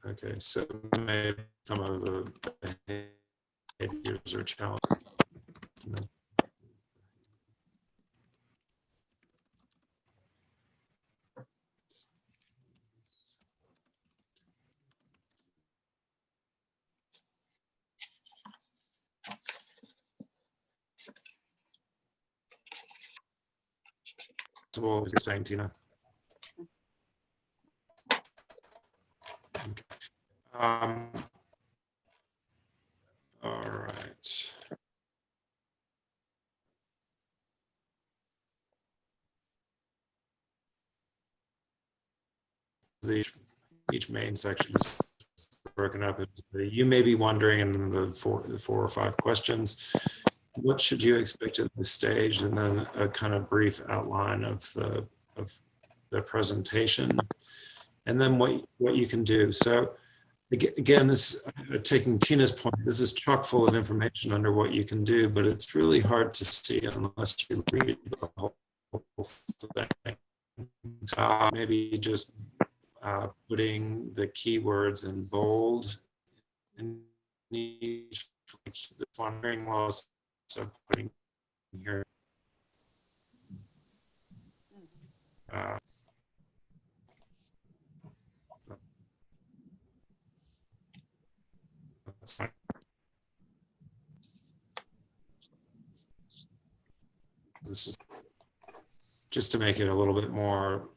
Okay, so maybe some of the behaviors are challenging. What you're saying, Tina. Okay. All right. Each main section is broken up. You may be wondering in the four or five questions, what should you expect at this stage? And then a kind of brief outline of the presentation, and then what you can do. So again, this taking Tina's point, this is chock full of information under what you can do, but it's really hard to see unless you read the whole thing. Maybe just putting the keywords in bold in each, the wandering loss, so putting here. This is just to make it a little bit more,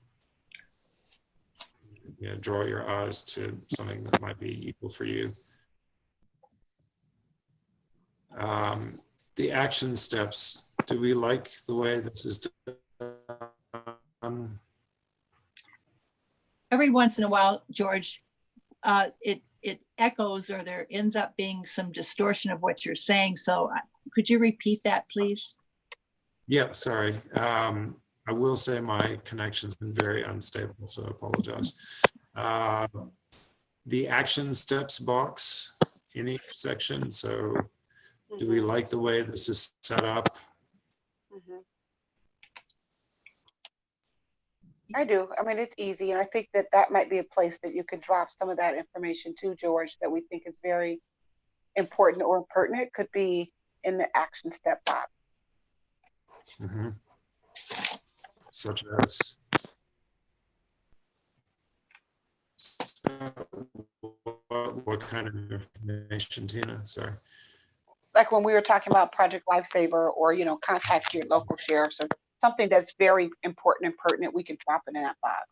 draw your eyes to something that might be equal for you. The action steps, do we like the way this is done? Every once in a while, George, it echoes or there ends up being some distortion of what you're saying. So could you repeat that, please? Yeah, sorry. I will say my connection's been very unstable, so I apologize. The action steps box in each section. So do we like the way this is set up? I do. I mean, it's easy. And I think that that might be a place that you could drop some of that information to, George, that we think is very important or pertinent. Could be in the action step box. Such as? What kind of information, Tina? Sorry. Like when we were talking about Project Lifesaver, or contact your local sheriffs, or something that's very important and pertinent, we can drop it in that box.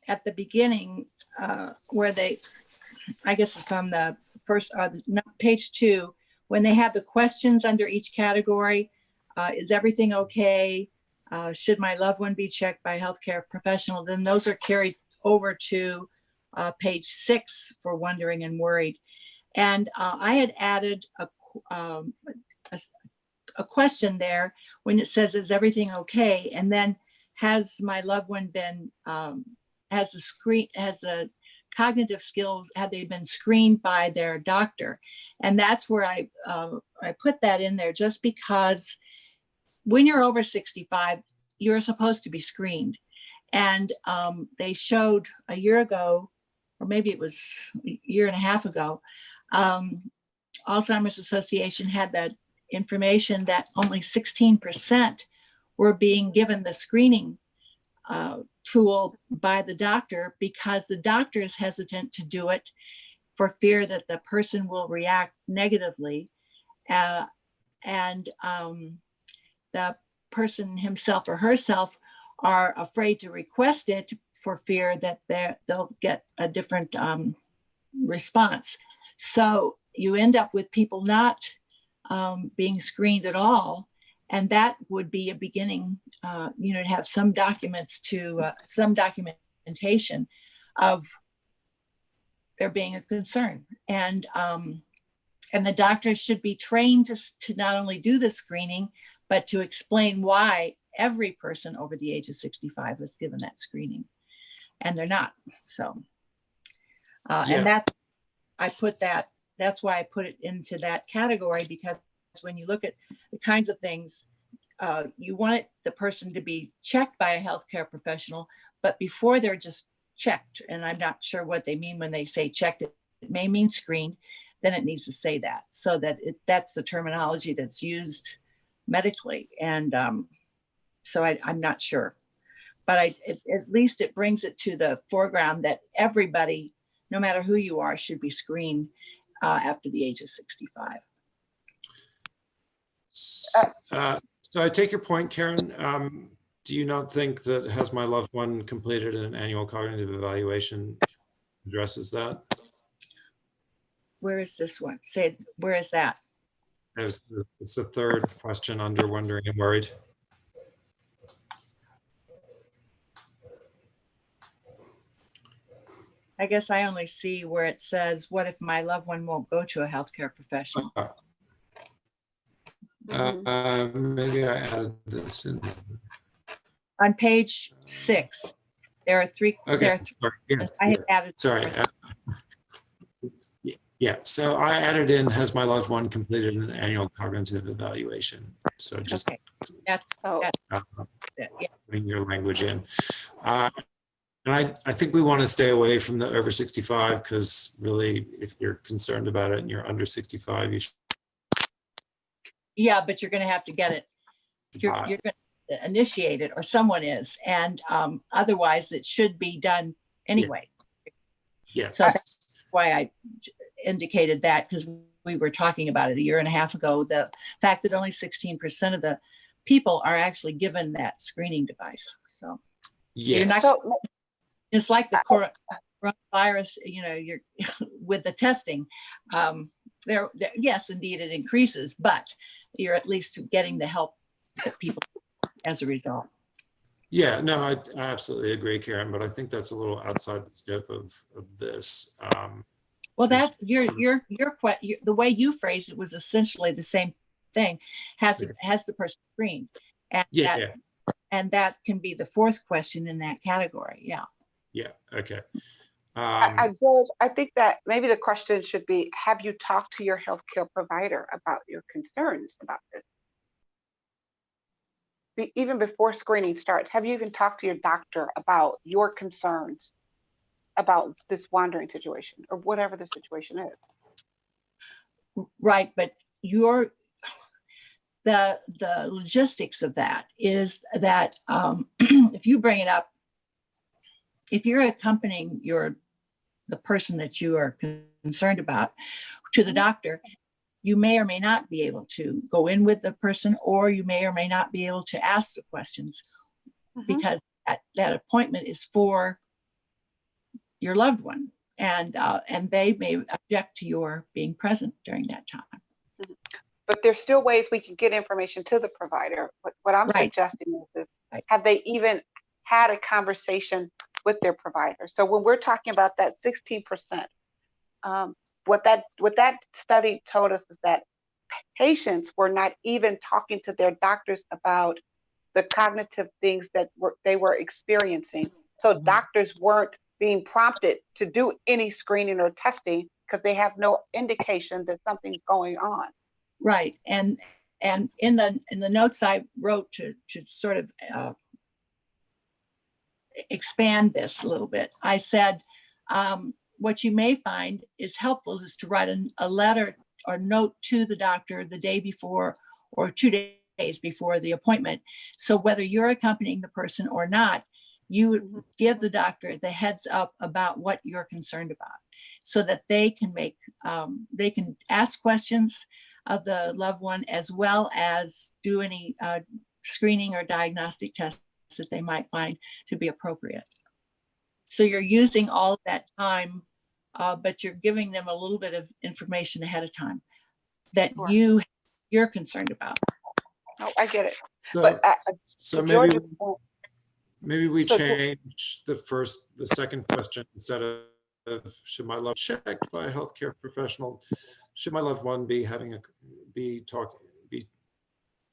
At the beginning, where I guess it's on the first, page 2, when they have the questions under each category, is everything okay? Should my loved one be checked by a healthcare professional? Then those are carried over to page 6 for wondering and worried. And I had added a question there when it says, is everything okay? And then has my loved one been, has the cognitive skills, had they been screened by their doctor? And that's where I put that in there, just because when you're over 65, you're supposed to be screened. And they showed a year ago, or maybe it was a year and a half ago, Alzheimer's Association had that information that only 16% were being given the screening tool by the doctor, because the doctor is hesitant to do it for fear that the person will react negatively. And the person himself or herself are afraid to request it for fear that they'll get a different response. So you end up with people not being screened at all. And that would be a beginning, to have some some documentation of there being a concern. And the doctors should be trained to not only do the screening, but to explain why every person over the age of 65 was given that screening, and they're not. So, and that's why I put it into that category, because when you look at the kinds of things, you want the person to be checked by a healthcare professional, but before they're just checked, and I'm not sure what they mean when they say checked, it may mean screened, then it needs to say that, so that that's the terminology that's used medically. And so I'm not sure, but at least it brings it to the foreground that everybody, no matter who you are, should be screened after the age of 65. So I take your point, Karen. Do you not think that Has My Loved One completed an annual cognitive evaluation addresses that? Where is this one? Say, where is that? It's the third question under Wondering and Worried. I guess I only see where it says, what if my loved one won't go to a healthcare professional? Maybe I added this in. On page 6, there are three. Okay. There are three. Sorry. Yeah, I had added. sorry. Yeah, so I added in, has my loved one completed an annual cognitive evaluation? So just Okay. That's putting your language in. And I think we want to stay away from the over 65, because really, if you're concerned about it and you're under 65, you should. Yeah, but you're going to have to get it. You're going to initiate it, or someone is, and otherwise it should be done anyway. Yes. So that's why I indicated that, because we were talking about it a year and a half ago, the fact that only 16% of the people are actually given that screening device. So yes. It's like the coronavirus, you're with the testing, there, yes, indeed it increases, but you're at least getting the help that people as a result. Yeah, no, I absolutely agree, Karen, but I think that's a little outside the scope of this. Well, that the way you phrased it was essentially the same thing. Has the person screened? And that can be the fourth question in that category. Yeah. Yeah. Okay. I think that maybe the question should be, have you talked to your healthcare provider about your concerns about this? Even before screening starts, have you even talked to your doctor about your concerns about this wandering situation, or whatever the situation is? Right, but the logistics of that is that if you bring it up, if you're accompanying the person that you are concerned about to the doctor, you may or may not be able to go in with the person, or you may or may not be able to ask the questions, because that appointment is for your loved one, and they may object to your being present during that time. But there's still ways we can get information to the provider. What I'm suggesting is have they even had a conversation with their provider? So when we're talking about that 16%, what that study told us is that patients were not even talking to their doctors about the cognitive things that they were experiencing. So doctors weren't being prompted to do any screening or testing because they have no indication that something's going on. Right. And in the notes I wrote to sort of expand this a little bit, I said, what you may find is helpful is to write a letter or note to the doctor the day before or 2 days before the appointment. So whether you're accompanying the person or not, you give the doctor the heads up about what you're concerned about so that they can make, they can ask questions of the loved one as well as do any screening or diagnostic tests that they might find to be appropriate. So you're using all of that time, but you're giving them a little bit of information ahead of time that you're concerned about. Oh, I get it. So, But so maybe we change the second question instead of should my loved one checked by a healthcare professional? Should my loved one be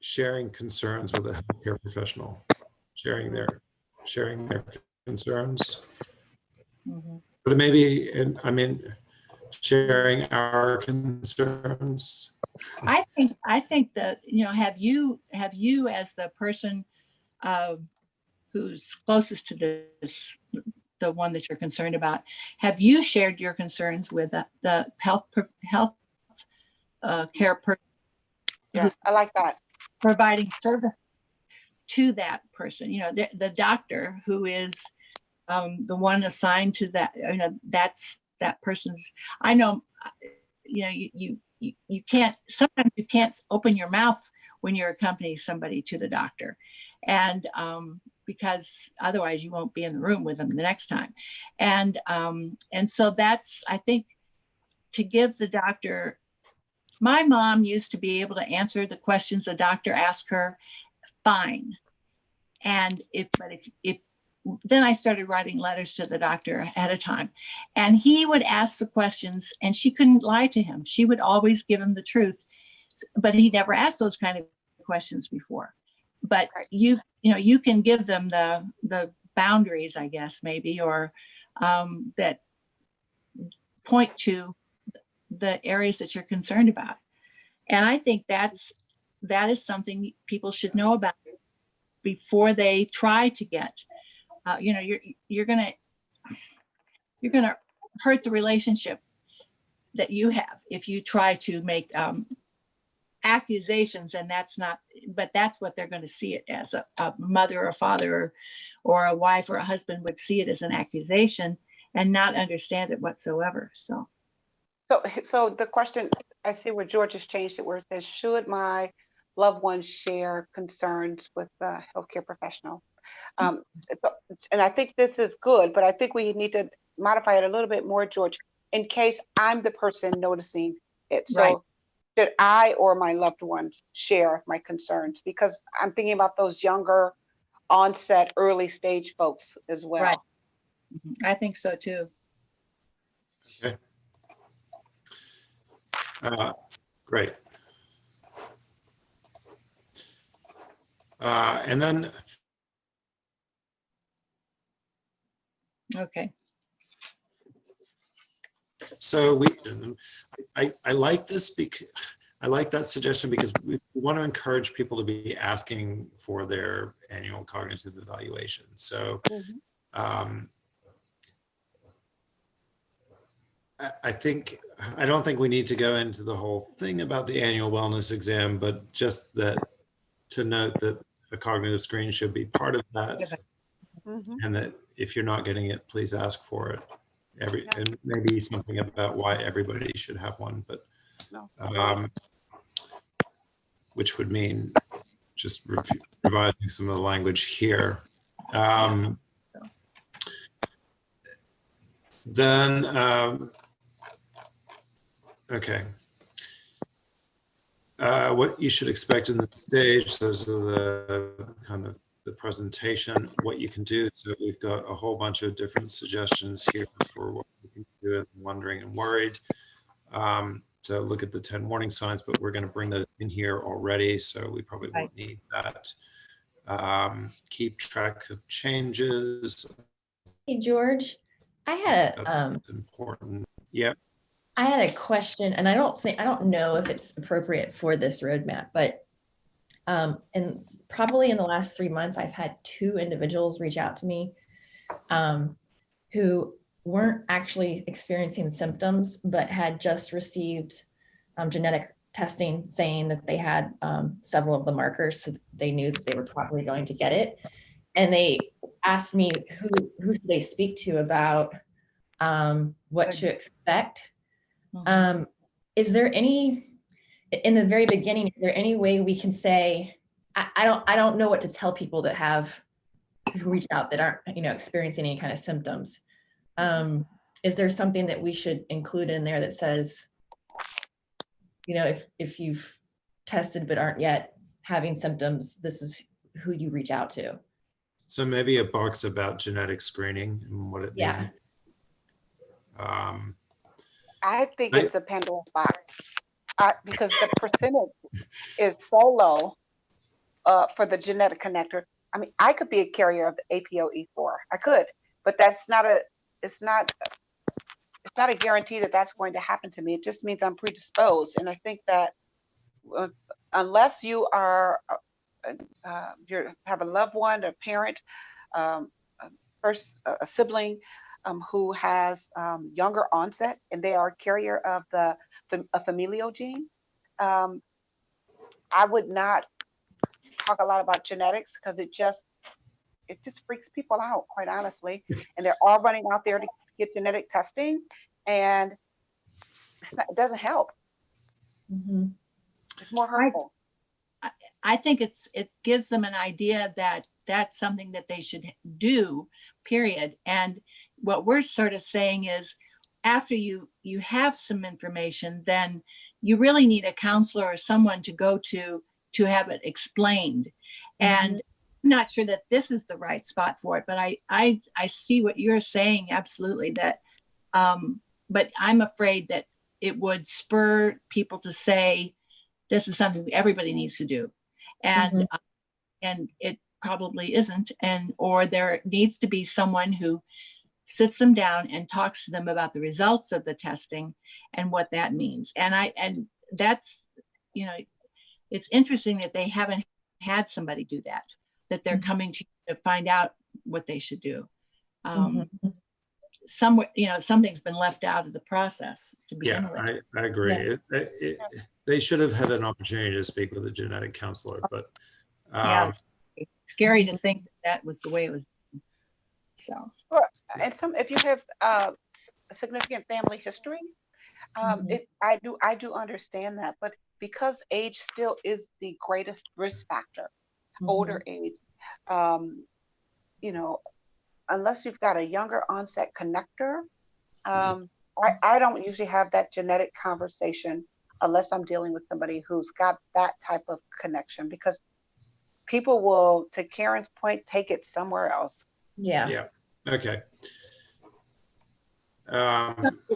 sharing concerns with a healthcare professional, sharing their concerns? Mm-hmm. But maybe, I mean, sharing our concerns. I think that, you know, have you as the person who's closest to this, the one that you're concerned about, have you shared your concerns with the health care person? Yeah, I like that. Providing service to that person, you know, the doctor who is the one assigned to that, you know, that's that person's. I know, you know, you can't, sometimes you can't open your mouth when you're accompanying somebody to the doctor, and because otherwise you won't be in the room with them the next time, and so that's, I think, to give the doctor. My mom used to be able to answer the questions the doctor asked her fine, and if then I started writing letters to the doctor ahead of time, and he would ask the questions and she couldn't lie to him. She would always give him the truth, but he never asked those kind of questions before. But you know, you can give them the boundaries, I guess, maybe, or that point to the areas that you're concerned about. And I think that is something people should know about before they try to get, you know, you're gonna hurt the relationship that you have if you try to make accusations, and that's not, but that's what they're going to see it as. A mother or a father or a wife or a husband would see it as an accusation and not understand it whatsoever. So the question, I see where George has changed it, where it says, should my loved one share concerns with the healthcare professional? And I think this is good, but I think we need to modify it a little bit more, George, in case I'm the person noticing it. So Right. Should I or my loved ones share my concerns? Because I'm thinking about those younger onset, early stage folks as well. Right. I think so too. Okay. Great. And then, Okay. so I like this because I like that suggestion because we want to encourage people to be asking for their annual cognitive evaluation. So I don't think we need to go into the whole thing about the annual wellness exam, but just that to note that a cognitive screen should be part of that, and that if you're not getting it, please ask for it. And maybe something about why everybody should have one, but which would mean just revising some of the language here. Then, okay. What you should expect in the stage, those are the kind of the presentation, what you can do. So we've got a whole bunch of different suggestions here for what you can do, wondering and worried. So look at the 10 warning signs, but we're going to bring those in here already, so we probably won't need that. Keep track of changes. Hey, George, I had That's a, important. Yep. I had a question, and I don't know if it's appropriate for this roadmap, but and probably in the last 3 months, I've had 2 individuals reach out to me who weren't actually experiencing symptoms, but had just received genetic testing saying that they had several of the markers, so they knew that they were probably going to get it. And they asked me who should they speak to about what to expect. Is there any, in the very beginning, is there any way we can say, I don't know what to tell people that who reach out that aren't, experiencing any kind of symptoms. Is there something that we should include in there that says, if you've tested but aren't yet having symptoms, this is who you reach out to? So maybe a box about genetic screening and what it means. I think it's a Pandora's box because the percentage is so low for the genetic connector. I mean, I could be a carrier of the APOE4. I could, but it's not a guarantee that that's going to happen to me. It just means I'm predisposed. And I think that unless you are, you have a loved one, a parent, a sibling who has younger onset and they are a carrier of a familial gene, I would not talk a lot about genetics because it just freaks people out, quite honestly. And they're all running out there to get genetic testing, and it doesn't help. Mm-hmm. It's more hurtful. I think it gives them an idea that that's something that they should do, period. And what we're sort of saying is, after you have some information, then you really need a counselor or someone to go to have it explained. And I'm not sure that this is the right spot for it, but I see what you're saying, absolutely, that but I'm afraid that it would spur people to say this is something everybody needs to do, and and it probably isn't, or there needs to be someone who sits them down and talks to them about the results of the testing and what that means. And that's, it's interesting that they haven't had somebody do that they're coming to find out what they should do. Somewhere, something's been left out of the process to begin with. I agree. Yeah. They should have had an opportunity to speak with a genetic counselor, but it's scary to think that was the way it was. So, and if you have a significant family history, I do understand that, but because age still is the greatest risk factor, older age, unless you've got a younger onset connector, I don't usually have that genetic conversation unless I'm dealing with somebody who's got that type of connection, because people will, to Karen's point, take it somewhere else. Yeah. Okay.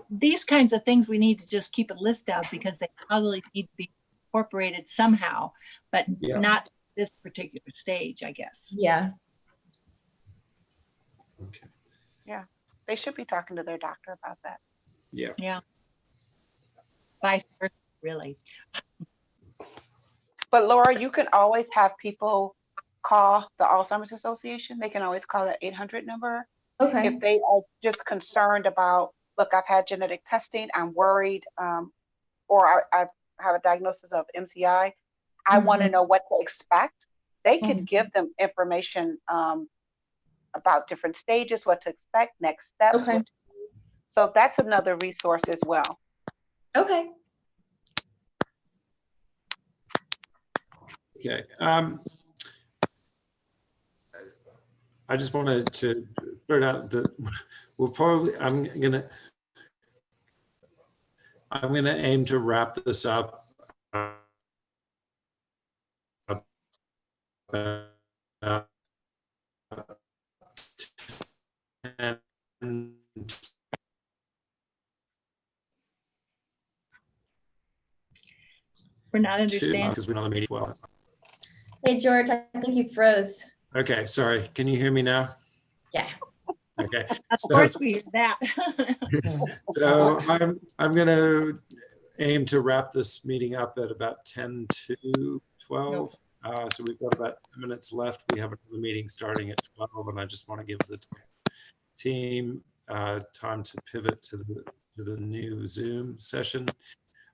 These kinds of things we need to just keep a list out because they probably need to be incorporated somehow, but not this particular stage, I guess. Yeah. Okay. Yeah, they should be talking to their doctor about that. Yeah. Vice versa, really. But Laura, you can always have people call the Alzheimer's Association. They can always call that 800 number. Okay. If they are just concerned about, look, I've had genetic testing, I'm worried, or I have a diagnosis of MCI, I want to know what to expect. They can give them information about different stages, what to expect, next steps. Okay. So that's another resource as well. Okay. Okay. I just wanted to put out that I'm gonna aim to wrap this up. We're not understanding. Because we're not on the meeting well. Hey, George, I think you froze. Okay, sorry. Can you hear me now? Yeah. Okay. Okay. Of course we hear that. So I'm going to aim to wrap this meeting up at about 10 to 12. So we've got about 10 minutes left. We have another meeting starting at 12, and I just want to give the team time to pivot to the new Zoom session.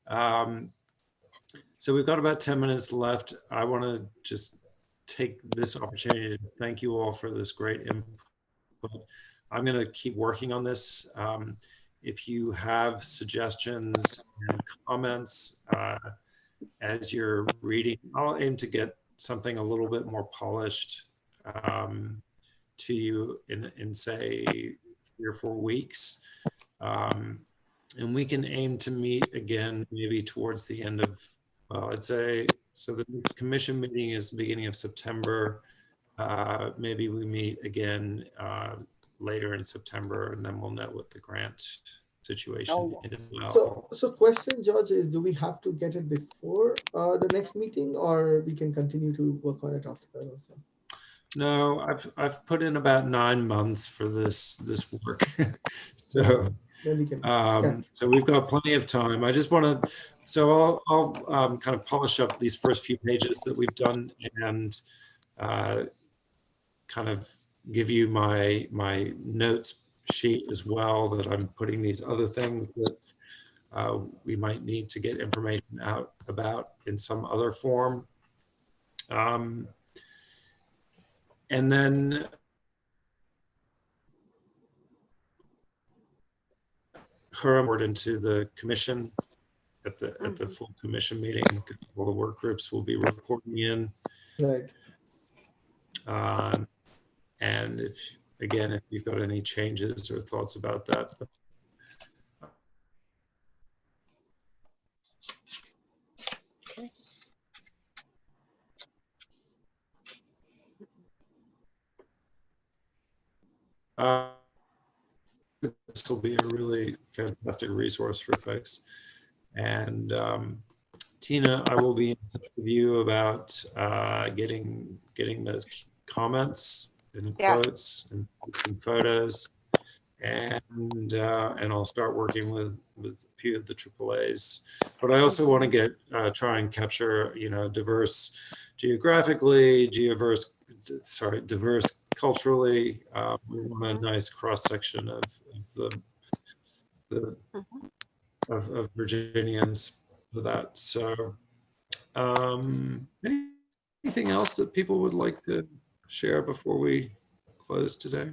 So we've got about 10 minutes left. I want to just take this opportunity to thank you all for this great input. I'm going to keep working on this. If you have suggestions and comments as you're reading, I'll aim to get something a little bit more polished to you in say 3 or 4 weeks. And we can aim to meet again maybe towards the end of, well, I'd say, so the commission meeting is the beginning of September. Maybe we meet again later in September, and then we'll know what the grant situation is. So question, George, is do we have to get it before the next meeting, or we can continue to work on it after that also? No, I've put in about 9 months for this work. So so we've got plenty of time. I just want to, so I'll kind of polish up these first few pages that we've done and kind of give you my notes sheet as well, that I'm putting these other things that we might need to get information out about in some other form. And then her into the commission at the full commission meeting. All the work groups will be reporting in. Right. And if you've got any changes or thoughts about that. This will be a really fantastic resource for folks. And Tina, I will be in touch with you about getting those comments and quotes and photos, and I'll start working with a few of the AAAs. But I also want to try and capture, diverse geographically, diverse culturally. We want a nice cross section of Virginians for that. So anything else that people would like to share before we close today?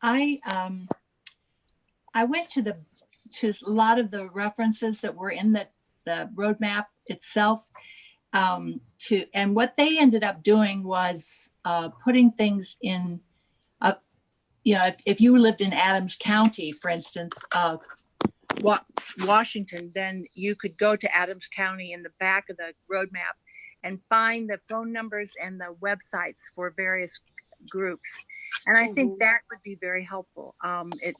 I went to a lot of the references that were in the roadmap itself. And what they ended up doing was putting things in, if you lived in Adams County, for instance, Washington, then you could go to Adams County in the back of the roadmap and find the phone numbers and the websites for various groups. And I think that would be very helpful. It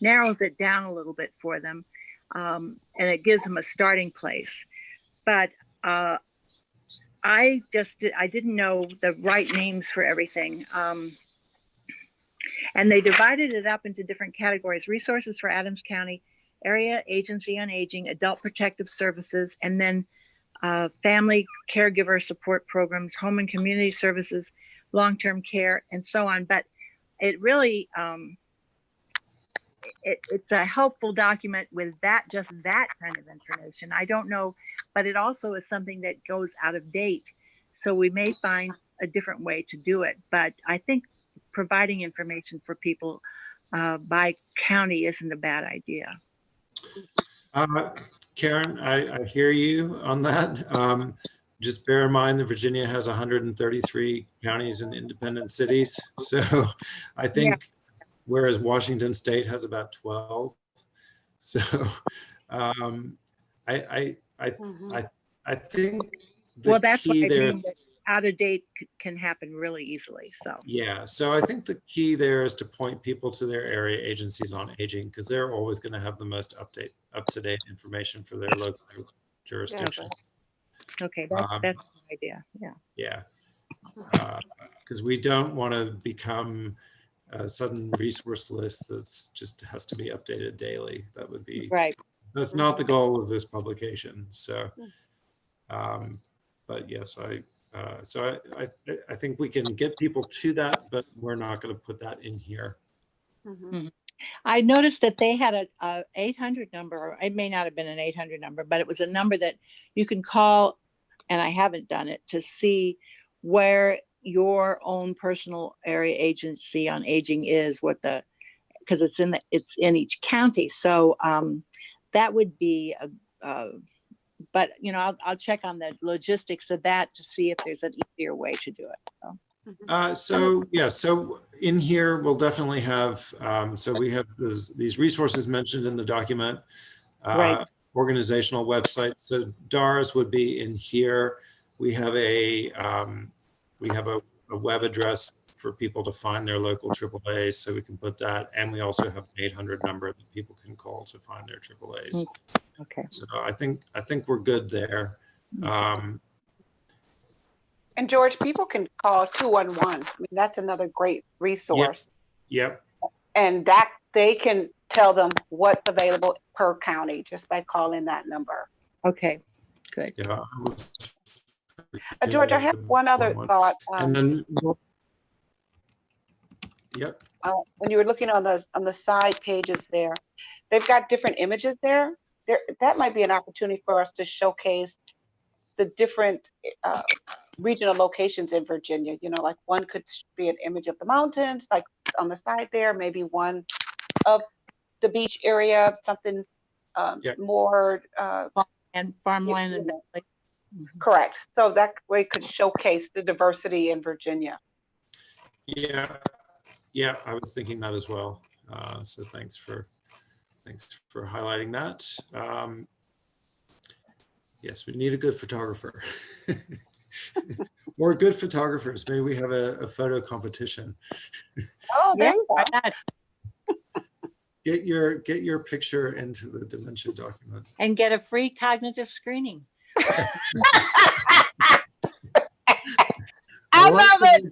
narrows it down a little bit for them, and it gives them a starting place. But I didn't know the right names for everything. And they divided it up into different categories: resources for Adams County, area agency on aging, adult protective services, and then family caregiver support programs, home and community services, long-term care, and so on. But it really, it's a helpful document with just that kind of information. I don't know, but it also is something that goes out of date. So we may find a different way to do it. But I think providing information for people by county isn't a bad idea. Karen, I hear you on that. Just bear in mind that Virginia has 133 counties and independent cities. So I think, whereas Washington State has about 12. So I think the key there. Out of date can happen really easally. So yeah, so I think the key there is to point people to their area agencies on aging, because they're always going to have the most up-to-date information for their local jurisdictions. Okay, that's a good idea. Yeah. Because we don't want to become a sudden resource list that's just has to be updated daily. That would be, Right. that's not the goal of this publication. So, but yes, I think we can get people to that, but we're not going to put that in here. I noticed that they had a 800 number, or it may not have been an 800 number, but it was a number that you can call, and I haven't done it, to see where your own personal area agency on aging is, what the, because it's in each county. So that would be but you know, I'll check on the logistics of that to see if there's an easier way to do it. So yeah, so in here we'll definitely have, so we have these resources mentioned in the document, Right. Organizational website. So DARS would be in here. We have a web address for people to find their local AAA, so we can put that, and we also have an 800 number that people can call to find their AAAs. Okay. So I think we're good there. And George, people can call 211. I mean, that's another great resource. Yep. And that they can tell them what's available per county just by calling that number. Okay, good. Yeah. George, I have one other thought. And then, yep. When you were looking on the side pages there, they've got different images there. That might be an opportunity for us to showcase the different regional locations in Virginia. You know, like one could be an image of the mountains, like on the side there, maybe one of the beach area, something more and farmland and like, correct. So that way it could showcase the diversity in Virginia. Yeah, I was thinking that as well. So thanks for highlighting that. Yes, we need a good photographer. Or good photographers. Maybe we have a photo competition. Oh, there you go. Get your picture into the Dementia document. and get a free cognitive screening. I love it.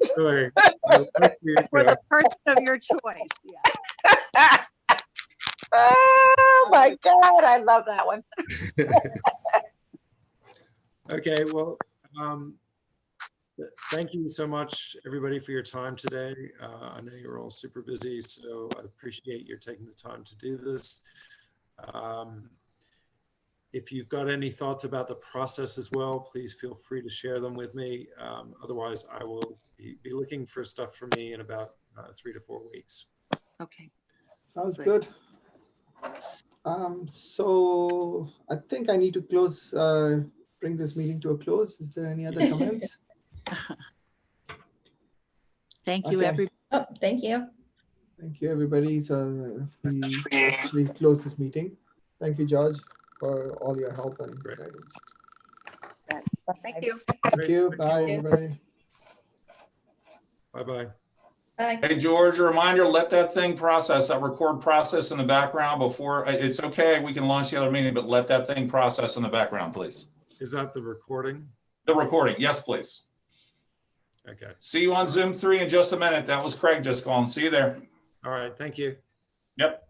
For the person of your choice. Yeah. Oh my God, I love that one. Okay, well, thank you so much, everybody, for your time today. I know you're all super busy, so I appreciate your taking the time to do this. If you've got any thoughts about the process as well, please feel free to share them with me. Otherwise, I will be looking for stuff from me in about 3 to 4 weeks. Okay. Sounds good. So I think I need to bring this meeting to a close. Is there any other comments? Thank you, Okay. everybody. Oh, thank you. Thank you, everybody. So we actually close this meeting. Thank you, George, for all your help and guidance. Thank you. Thank you. Bye, everybody. Bye-bye. Bye. Hey, George, a reminder, let that thing process, that record process in the background before, it's okay, we can launch the other meeting, but let that thing process in the background, please. Is that the recording? The recording, yes, please. Okay. See you on Zoom 3 in just a minute. That was Craig just calling. See you there. All right, thank you. Yep.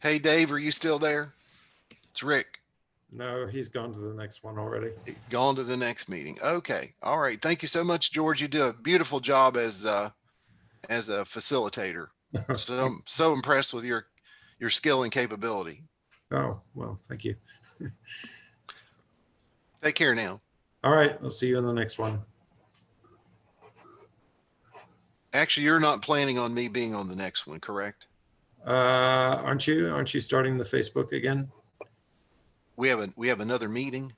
Hey, Dave, are you still there? It's Rick. No, he's gone to the next one already. Gone to the next meeting. Okay. All right. Thank you so much, George. You do a beautiful job as a facilitator. So I'm so impressed with your skill and capability. Oh, well, thank you. Take care now. All right, I'll see you in the next one. Actually, you're not planning on me being on the next one, correct? Aren't you starting the Facebook again? We have another meeting.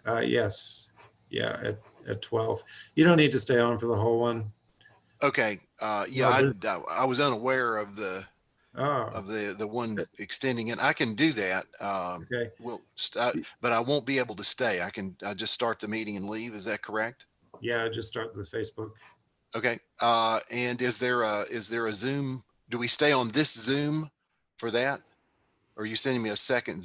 Yes. Yeah, at 12. You don't need to stay on for the whole one. Okay. Yeah, I was unaware of the Oh, one extending it. I can do that. okay. But I won't be able to stay. I just start the meeting and leave. Is that correct? Yeah, just start the Facebook. Okay. And is there a Zoom? Do we stay on this Zoom for that? Or are you sending me a second Zoom?